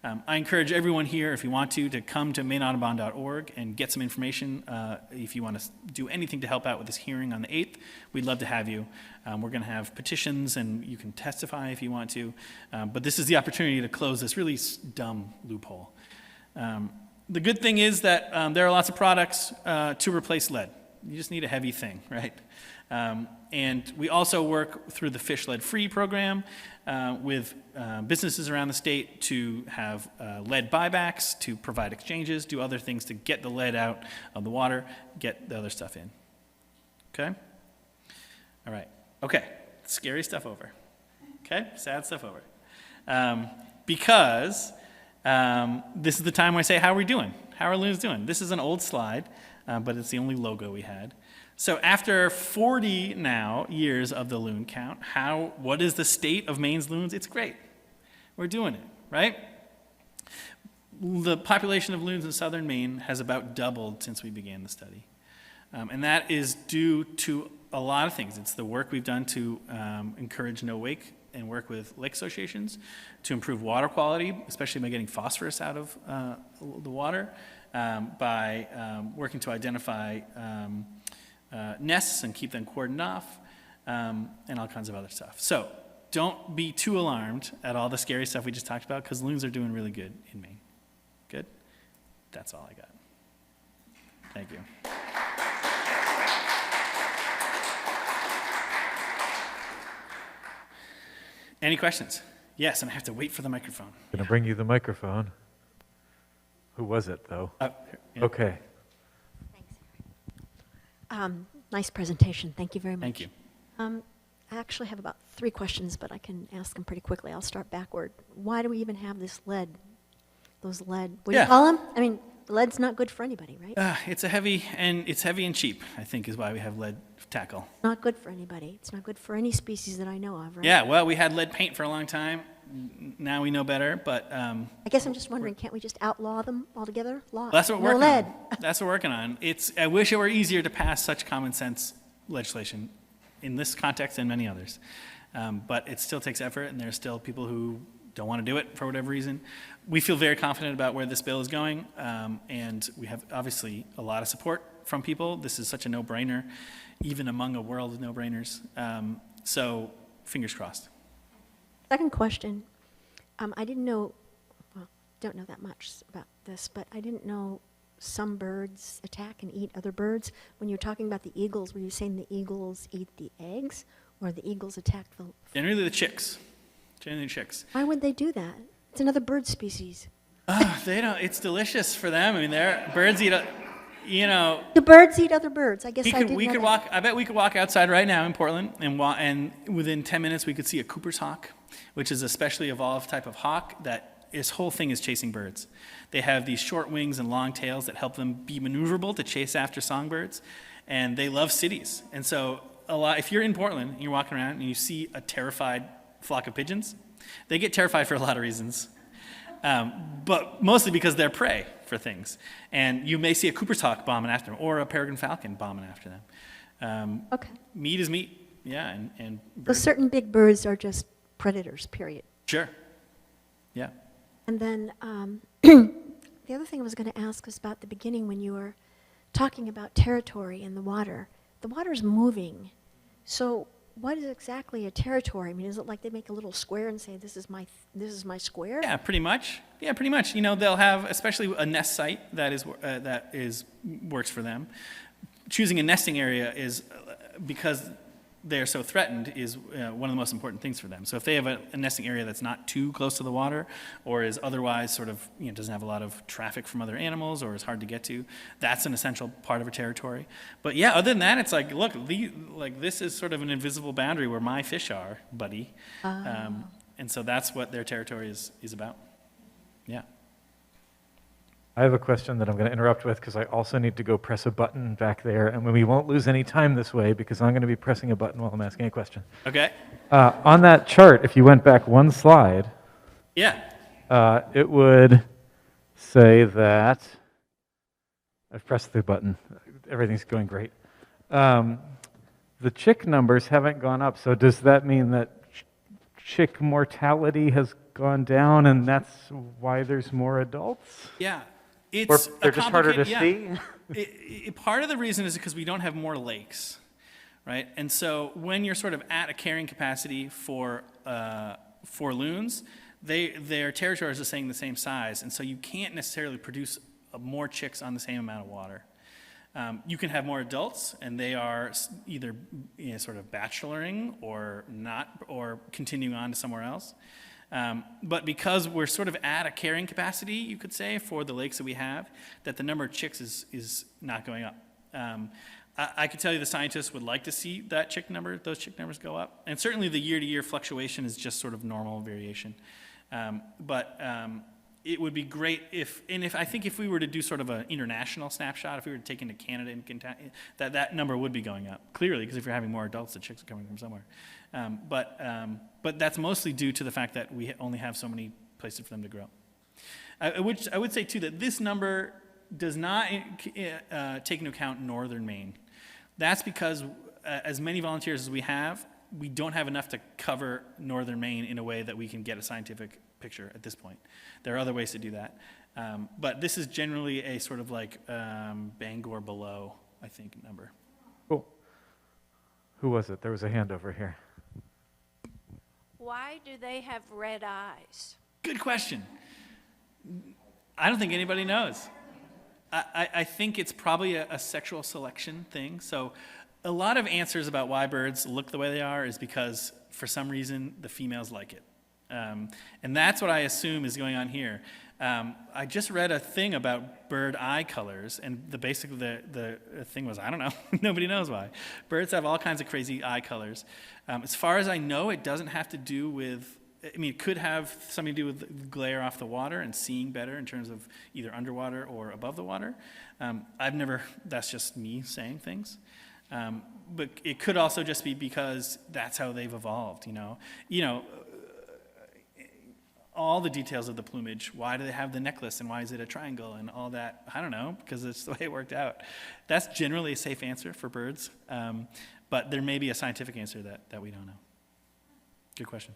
I encourage everyone here, if you want to come to MaineAudubon.org and get some information. If you want to do anything to help out with this hearing on the 8th, we'd love to have you. We're going to have petitions, and you can testify if you want to. But this is the opportunity to close this really dumb loophole. The good thing is that there are lots of products to replace lead. You just need a heavy thing, right? And we also work through the Fish Lead Free program with businesses around the state to have lead buybacks, to provide exchanges, do other things to get the lead out of the water, get the other stuff in. Okay? All right. Okay. Scary stuff over. Okay? Sad stuff over. Because this is the time where I say, how are we doing? How are loons doing? This is an old slide, but it's the only logo we had. So after 40 now years of the loon count, what is the state of Maine's loons? It's great. We're doing it, right? The population of loons in southern Maine has about doubled since we began the study. And that is due to a lot of things. It's the work we've done to encourage no-wake and work with lake associations to improve water quality, especially by getting phosphorus out of the water, by working to identify nests and keep them cordoned off, and all kinds of other stuff. So don't be too alarmed at all the scary stuff we just talked about, because loons are doing really good in Maine. Good? That's all I got. Thank you. Any questions? Yes, and I have to wait for the microphone. Going to bring you the microphone. Who was it, though? Yeah. Okay. Nice presentation. Thank you very much. Thank you. I actually have about 3 questions, but I can ask them pretty quickly. I'll start backward. Why do we even have this lead? Those lead, what do you call them? I mean, lead's not good for anybody, right? It's heavy and cheap, I think, is why we have lead tackle. Not good for anybody. It's not good for any species that I know of, right? Yeah, well, we had lead paint for a long time. Now we know better, but I guess I'm just wondering, can't we just outlaw them altogether? that's what we're no working lead. on. That's what we're working on. I wish it were easier to pass such common sense legislation in this context and many others. But it still takes effort, and there are still people who don't want to do it for whatever reason. We feel very confident about where this bill is going, and we have obviously a lot of support from people. This is such a no-brainer, even among a world of no-brainers. So fingers crossed. Second question. I didn't know, well, don't know that much about this, but I didn't know some birds attack and eat other birds. When you're talking about the eagles, were you saying the eagles eat the eggs, or the eagles attack the... Generally the chicks. Generally the chicks. Why would they do that? It's another bird species. They don't. It's delicious for them. I mean, birds eat. Do birds eat other birds? I guess I didn't we know could that. walk. I bet we could walk outside right now in Portland, and within 10 minutes we could see a Cooper's hawk, which is a specially evolved type of hawk that its whole thing is chasing birds. They have these short wings and long tails that help them be maneuverable to chase after songbirds, and they love cities. And so if you're in Portland and you're walking around and you see a terrified flock of pigeons, they get terrified for a lot of reasons. But mostly because they're prey for things. And you may see a Cooper's hawk bombing after them, or a peregrine falcon bombing after them. Okay. Meat is meat, yeah, and So birds. certain big birds are just predators, period. Sure, yeah. And then the other thing I was going to ask was about the beginning when you were talking about territory in the water. The water's moving. So what is exactly a territory? I mean, is it like they make a little square and say, this is my square? Yeah, pretty much. Yeah, pretty much. They'll have especially a nest site that works for them. Choosing a nesting area is because they're so threatened is one of the most important things for them. So if they have a nesting area that's not too close to the water, or is otherwise sort of doesn't have a lot of traffic from other animals, or is hard to get to, that's an essential part of a territory. But yeah, other than that, it's like, look, this is sort of an invisible boundary where my fish are, buddy. And so that's what their territory is about. Yeah. I have a question that I'm going to interrupt with because I also need to go press a button back there, and we won't lose any time this way because I'm going to be pressing a button while I'm asking a question. Okay. On that chart, if you went back one slide, Yeah. it would say that, I've pressed the button, everything's going great. The chick numbers haven't gone up, so does that mean that chick mortality has gone down, and that's why there's more adults? Yeah, Or it's they're just harder to see? Part of the reason is because we don't have more lakes, right? And so when you're sort of at a carrying capacity for loons, their territories are staying the same size, and so you can't necessarily produce more chicks on the same amount of water. You can have more adults, and they are either sort of bacheloring or not, or continuing on to somewhere else. But because we're sort of at a carrying capacity, you could say, for the lakes that we have, that the number of chicks is not going up. I could tell you the scientists would like to see those chick numbers go up. And certainly the year-to-year fluctuation is just sort of normal variation. But it would be great if I think if we were to do sort of an international snapshot, if we were to take into Canada, and that number would be going up, clearly, because if you're having more adults, the chicks are coming from somewhere. But that's mostly due to the fact that we only have so many places for them to grow. I would say, too, that this number does not take into account northern Maine. That's because as many volunteers as we have, we don't have enough to cover northern Maine in a way that we can get a scientific picture at this point. There are other ways to do that. But this is generally a sort of like Bangor below, I think, number. Cool. Who was it? There was a hand over here. Why do they have red eyes? Good question. I don't think anybody knows. I think it's probably a sexual selection thing. So a lot of answers about why birds look the way they are is because, for some reason, the females like it. And that's what I assume is going on here. I just read a thing about bird eye colors, and basically the thing was, I don't know, nobody knows why. Birds have all kinds of crazy eye colors. As far as I know, it doesn't have to do with, it could have something to do with glare off the water and seeing better in terms of either underwater or above the water. That's just me saying things. But it could also just be because that's how they've evolved, all the details of the plumage. Why do they have the necklace, and why is it a triangle, and all that? I don't know, because it's the way it worked out. That's generally a safe answer for birds, but there may be a scientific answer that we don't know. Good question.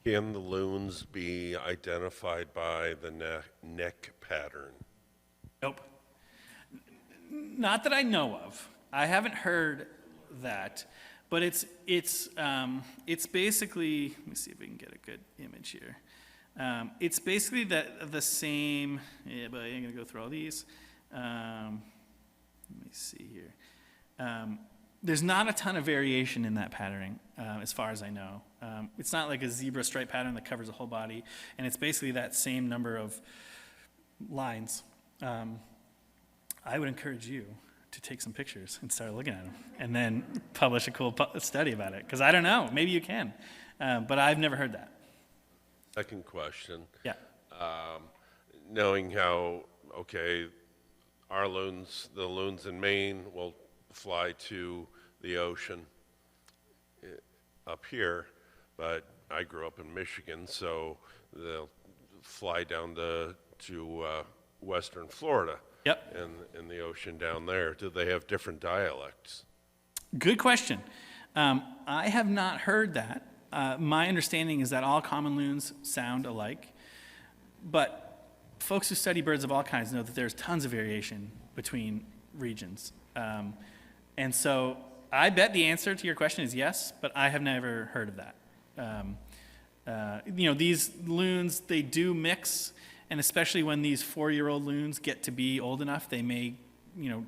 Can the loons be identified by the neck pattern? Nope. Not that I know of. I haven't heard that. But it's basically, let me see if we can get a good image here. It's basically the same, but I'm going to go through all these. Let me see here. There's not a ton of variation in that patterning, as far as I know. It's not like a zebra stripe pattern that covers the whole body, and it's basically that same number of lines. I would encourage you to take some pictures and start looking at them, and then publish a cool study about it. Because I don't know, maybe you can, but I've never heard that. Second question. Yeah. Knowing how, our loons, the loons in Maine will fly to the ocean up here, but I grew up in Michigan, so they'll fly down to western Florida. Yep. In the ocean down there. Do they have different dialects? Good question. I have not heard that. My understanding is that all common loons sound alike, but folks who study birds of all kinds know that there's tons of variation between regions. And so I bet the answer to your question is yes, but I have never heard of that. These loons, they do mix. And especially when these 4-year-old loons get to be old enough, they may,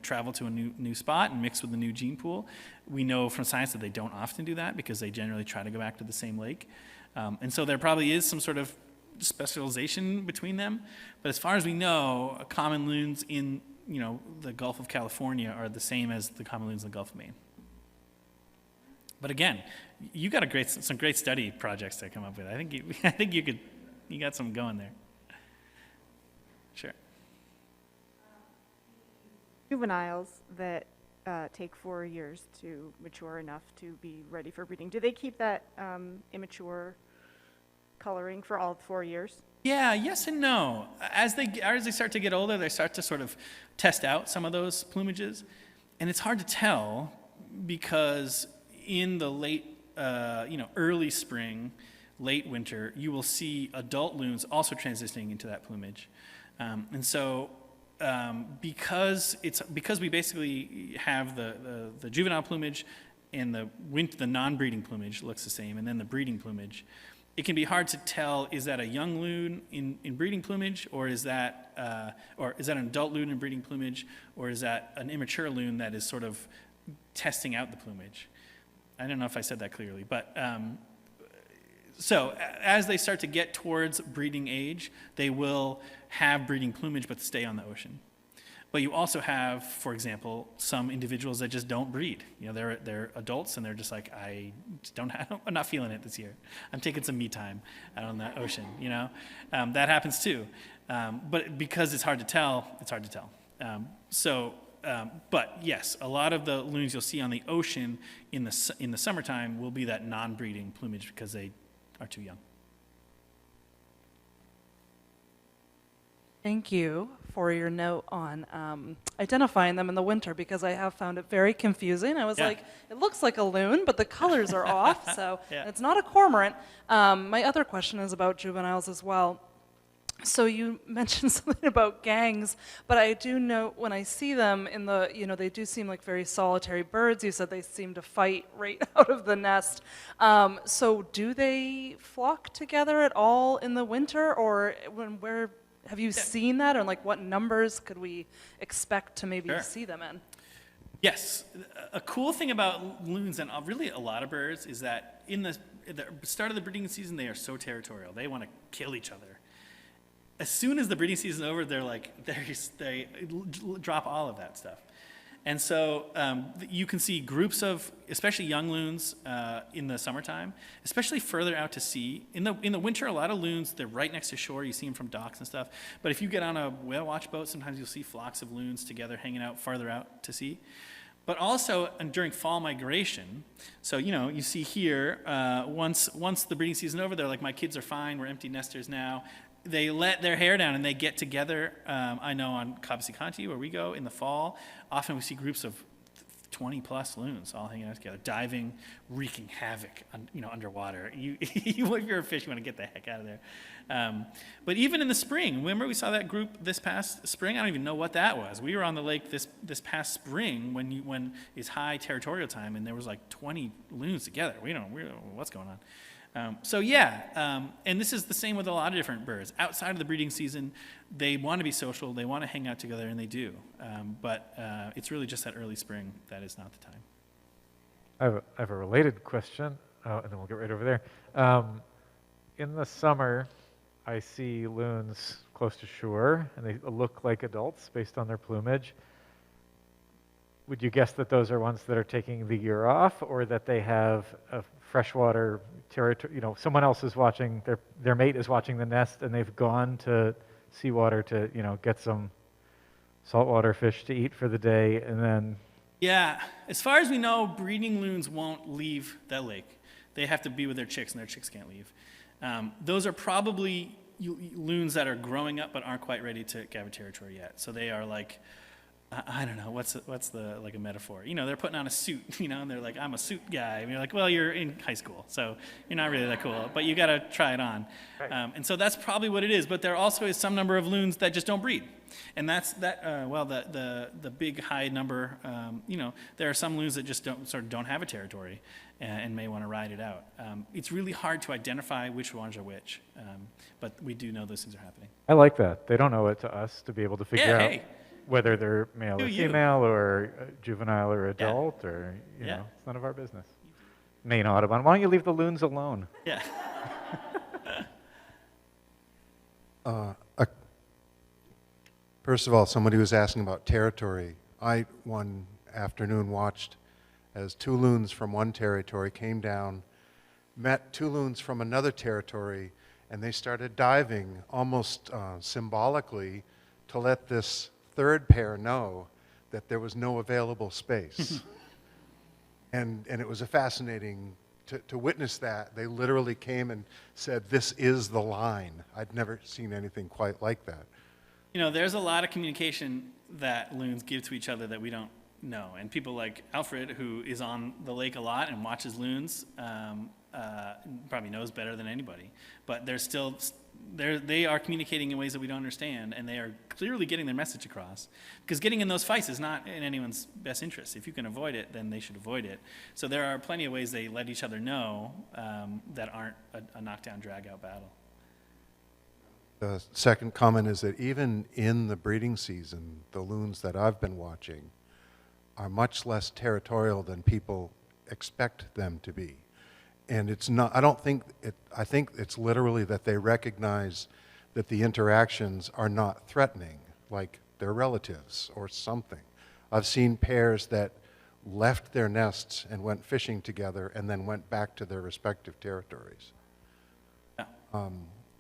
travel to a new spot and mix with the new gene pool. We know from science that they don't often do that because they generally try to go back to the same lake. And so there probably is some sort of specialization between them. But as far as we know, common loons in, the Gulf of California are the same as the common loons in the Gulf of Maine. But again, you got some great study projects to come up with. I think you got some going there. Sure. Juveniles that take 4 years to mature enough to be ready for breeding, do they keep that immature coloring for all 4 years? Yeah, yes and no. As they start to get older, they start to sort of test out some of those plumages. And it's hard to tell because in the late early spring, late winter, you will see adult loons also transitioning into that plumage. And so because we basically have the juvenile plumage and the non-breeding plumage looks the same, and then the breeding plumage, it can be hard to tell, is that a young loon in breeding plumage, or is that an adult loon in breeding plumage, or is that an immature loon that is sort of testing out the plumage? I don't know if I said that clearly, but so as they start to get towards breeding age, they will have breeding plumage but stay on the ocean. But you also have, for example, some individuals that just don't breed. They're adults and they're just like, I'm not feeling it this year. I'm taking some me time out on the ocean. That happens too. But because it's hard to tell, it's hard to tell. But yes, a lot of the loons you'll see on the ocean in the summertime will be that non-breeding plumage because they are too young. Thank you for your note on identifying them in the winter, because I have found it very confusing. I was like, it looks like a loon, but the colors are off, so it's not a cormorant. My other question is about juveniles as well. So you mentioned something about gangs, but I do note when I see them they do seem like very solitary birds. You said they seem to fight right out of the nest. So do they flock together at all in the winter, or where have you seen that, or like what numbers could we expect to maybe see them in? Yes. A cool thing about loons and really a lot of birds is that in the start of the breeding season, they are so territorial. They want to kill each other. As soon as the breeding season is over, they drop all of that stuff. And so you can see groups of, especially young loons in the summertime, especially further out to sea. In the winter, a lot of loons, they're right next to shore. You see them from docks and stuff. But if you get on a whale watch boat, sometimes you'll see flocks of loons together hanging out farther out to sea. But also during fall migration, so you see here, once the breeding season is over, they're like, my kids are fine, we're empty nesters now. They let their hair down and they get together. I know on Cobbessy, where we go in the fall, often we see groups of 20 plus loons all hanging out together, diving, wreaking havoc, underwater. If you're a fish, you want to get the heck out of there. But even in the spring, remember we saw that group this past spring? I don't even know what that was. We were on the lake this past spring when it's high territorial time, and there was like 20 loons together. We don't know what's going on. And this is the same with a lot of different birds. Outside of the breeding season, they want to be social, they want to hang out together, and they do. But it's really just that early spring that is not the time. I have a related question, and then we'll get right over there. In the summer, I see loons close to shore, and they look like adults based on their plumage. Would you guess that those are ones that are taking the year off, or that they have a freshwater territory? Someone else is watching, their mate is watching the nest, and they've gone to seawater to, get some saltwater fish to eat for the day, and then... Yeah, as far as we know, breeding loons won't leave that lake. They have to be with their chicks, and their chicks can't leave. Those are probably loons that are growing up but aren't quite ready to gather territory yet. So they are like... I don't know, what's the like a metaphor? They're putting on a suit, and they're like, I'm a suit guy. And you're like, well, you're in high school, so you're not really that cool, but you got to try it on. Right. And so that's probably what it is. But there also is some number of loons that just don't breed. And that's the big high number, there are some loons that just don't have a territory and may want to ride it out. It's really hard to identify which ones are which, but we do know those things are happening. I like that. They don't owe it to us to be able to figure out. Hey. Whether they're male or female or juvenile or adult or, it's none of our business. Maine Audubon, why don't you leave the loons alone? Yeah. First of all, somebody was asking about territory. I, one afternoon, watched as 2 loons from one territory came down, met 2 loons from another territory, and they started diving almost symbolically to let this third pair know that there was no available space. and it was a fascinating to witness that. They literally came and said, this is the line. I'd never seen anything quite like that. There's a lot of communication that loons give to each other that we don't know. And people like Alfred, who is on the lake a lot and watches loons, probably knows better than anybody. But they are communicating in ways that we don't understand, and they are clearly getting their message across. Because getting in those fights is not in anyone's best interest. If you can avoid it, then they should avoid it. So there are plenty of ways they let each other know that aren't a knockdown, drag-out battle. The second comment is that even in the breeding season, the loons that I've been watching are much less territorial than people expect them to be. And it's not, I think it's literally that they recognize that the interactions are not threatening, like they're relatives or something. I've seen pairs that left their nests and went fishing together and then went back to their respective territories. Yeah.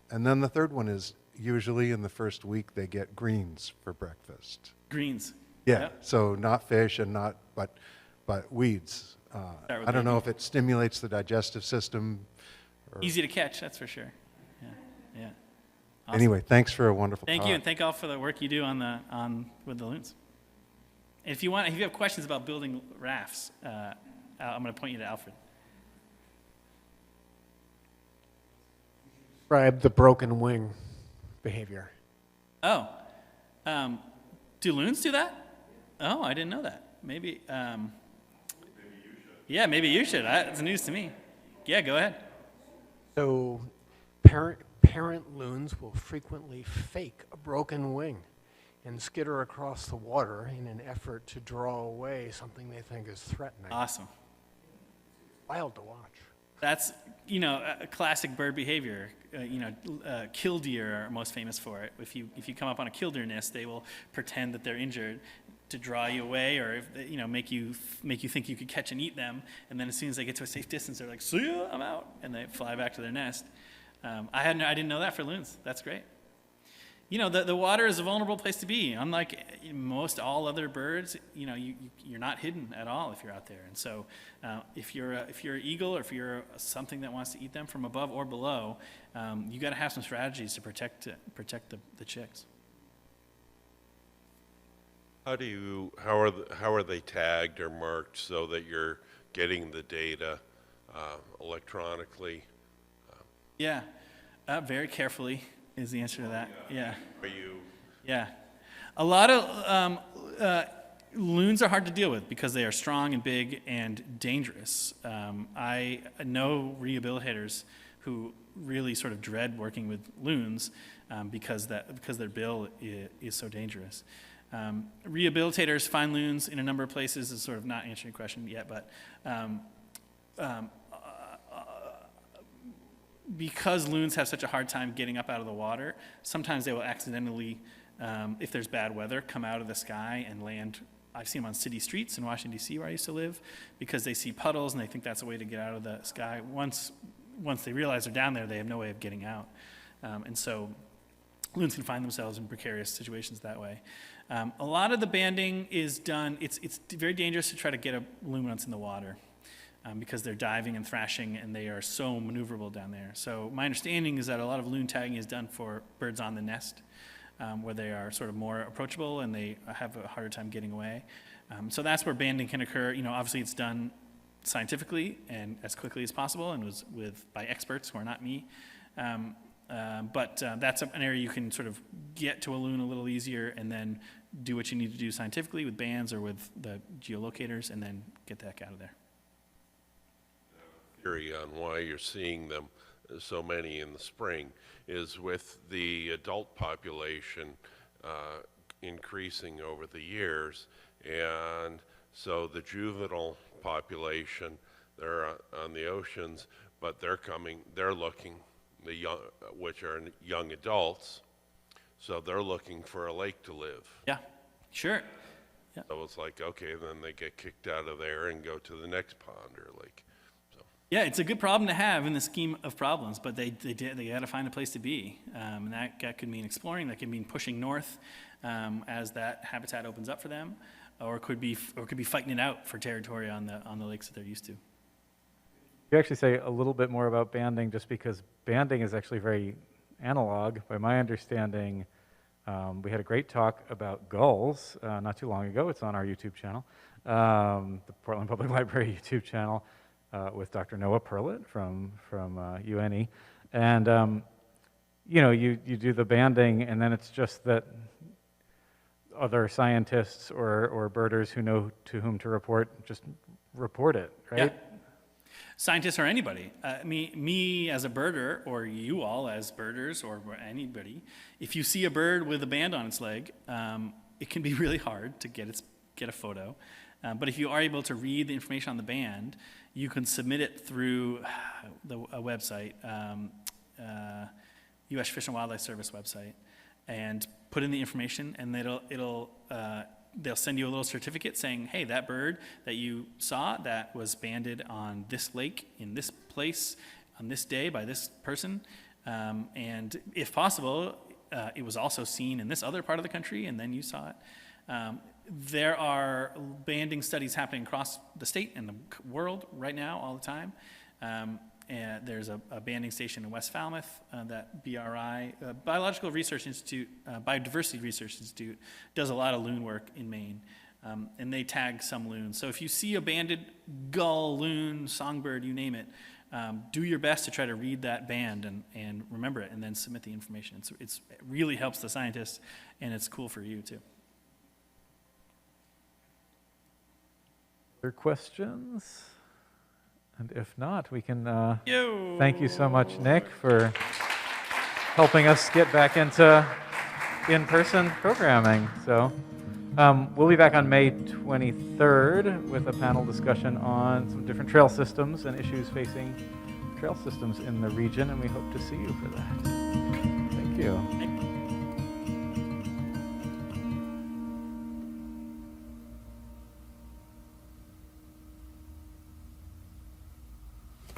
And then the third one is usually in the first week they get greens for breakfast. Greens. Yeah, Yep. so not fish and but weeds. Start with I don't know that. if it stimulates the digestive system. Or Easy to catch, that's for sure. Yeah, yeah. Awesome. Anyway, thanks for a wonderful Thank talk. you, and thank all for the work you do with the loons. And if you have questions about building rafts, I'm going to point you to Alfred. Describe the broken wing behavior. Oh, do loons do that? Oh, I didn't know that. Maybe. Yeah, maybe you should. It's news to me. Yeah, go ahead. So parent loons will frequently fake a broken wing and skitter across the water in an effort to draw away something they think is threatening. Awesome. Wild to watch. That's, a classic bird behavior. Killdeer are most famous for it. If you come up on a killdeer nest, they will pretend that they're injured to draw you away, or make you think you could catch and eat them. And then as soon as they get to a safe distance, they're like, "See ya, I'm out," and they fly back to their nest. I didn't know that for loons. That's great. The water is a vulnerable place to be. Unlike most all other birds, you're not hidden at all if you're out there. And so, if you're an eagle or if you're something that wants to eat them from above or below, you got to have some strategies to protect the chicks. How are they tagged or marked so that you're getting the data electronically? Yeah, very carefully is the answer to that. Yeah. Are you? Yeah. A lot of loons are hard to deal with because they are strong and big and dangerous. I know rehabilitators who really sort of dread working with loons because their bill is so dangerous. Rehabilitators find loons in a number of places. Is sort of not answering your question yet, but because loons have such a hard time getting up out of the water, sometimes they will accidentally, if there's bad weather, come out of the sky and land. I've seen them on city streets in Washington, D.C., where I used to live, because they see puddles and they think that's a way to get out of the sky. Once they realize they're down there, they have no way of getting out. And so loons can find themselves in precarious situations that way. A lot of the banding is done, it's very dangerous to try to get a loon once in the water because they're diving and thrashing and they are so maneuverable down there. So my understanding is that a lot of loon tagging is done for birds on the nest where they are sort of more approachable and they have a harder time getting away. So that's where banding can occur. Obviously it's done scientifically and as quickly as possible and was by experts who are not me. But that's an area you can sort of get to a loon a little easier and then do what you need to do scientifically with bands or with the geolocators and then get the heck out of there. Theory on why you're seeing them, so many in the spring, is with the adult population increasing over the years, and so the juvenile population, they're on the oceans, but they're looking, the young, which are young adults, so they're looking for a lake to live. Yeah, sure. Yeah. So it's like, okay, then they get kicked out of there and go to the next pond or lake. Yeah, it's a good problem to have in the scheme of problems, but they got to find a place to be, and that could mean exploring. That could mean pushing north as that habitat opens up for them, or it could be fighting it out for territory on the lakes that they're used to. You actually say a little bit more about banding, just because banding is actually very analog. By my understanding, We had a great talk about gulls not too long ago. It's on our YouTube channel, the Portland Public Library YouTube channel, with Dr. Noah Perlett from UNE. And you know, you do the banding, and then it's just that other scientists or birders who know to whom to report just report it, right? Yeah. Scientists or anybody. Me as a birder, or you all as birders, or anybody, if you see a bird with a band on its leg, it can be really hard to get a photo. But if you are able to read the information on the band, you can submit it through a website, U.S. Fish and Wildlife Service website, and put in the information, and they'll send you a little certificate saying, hey, that bird that you saw that was banded on this lake in this place on this day by this person, and if possible, it was also seen in this other part of the country, and then you saw it. There are banding studies happening across the state and the world right now all the time. And there's a banding station in West Falmouth that BRI, Biological Research Institute, Biodiversity Research Institute, does a lot of loon work in Maine. And they tag some loons. So if you see a banded gull, loon, songbird, you name it, do your best to try to read that band and remember it, and then submit the information. It really helps the scientists, and it's cool for you too. Other questions? And if not, we can thank you so much, Nick, for helping us get back into in-person programming. So we'll be back on May 23rd with a panel discussion on some different trail systems and issues facing trail systems in the region, and we hope to see you for that. Thank you.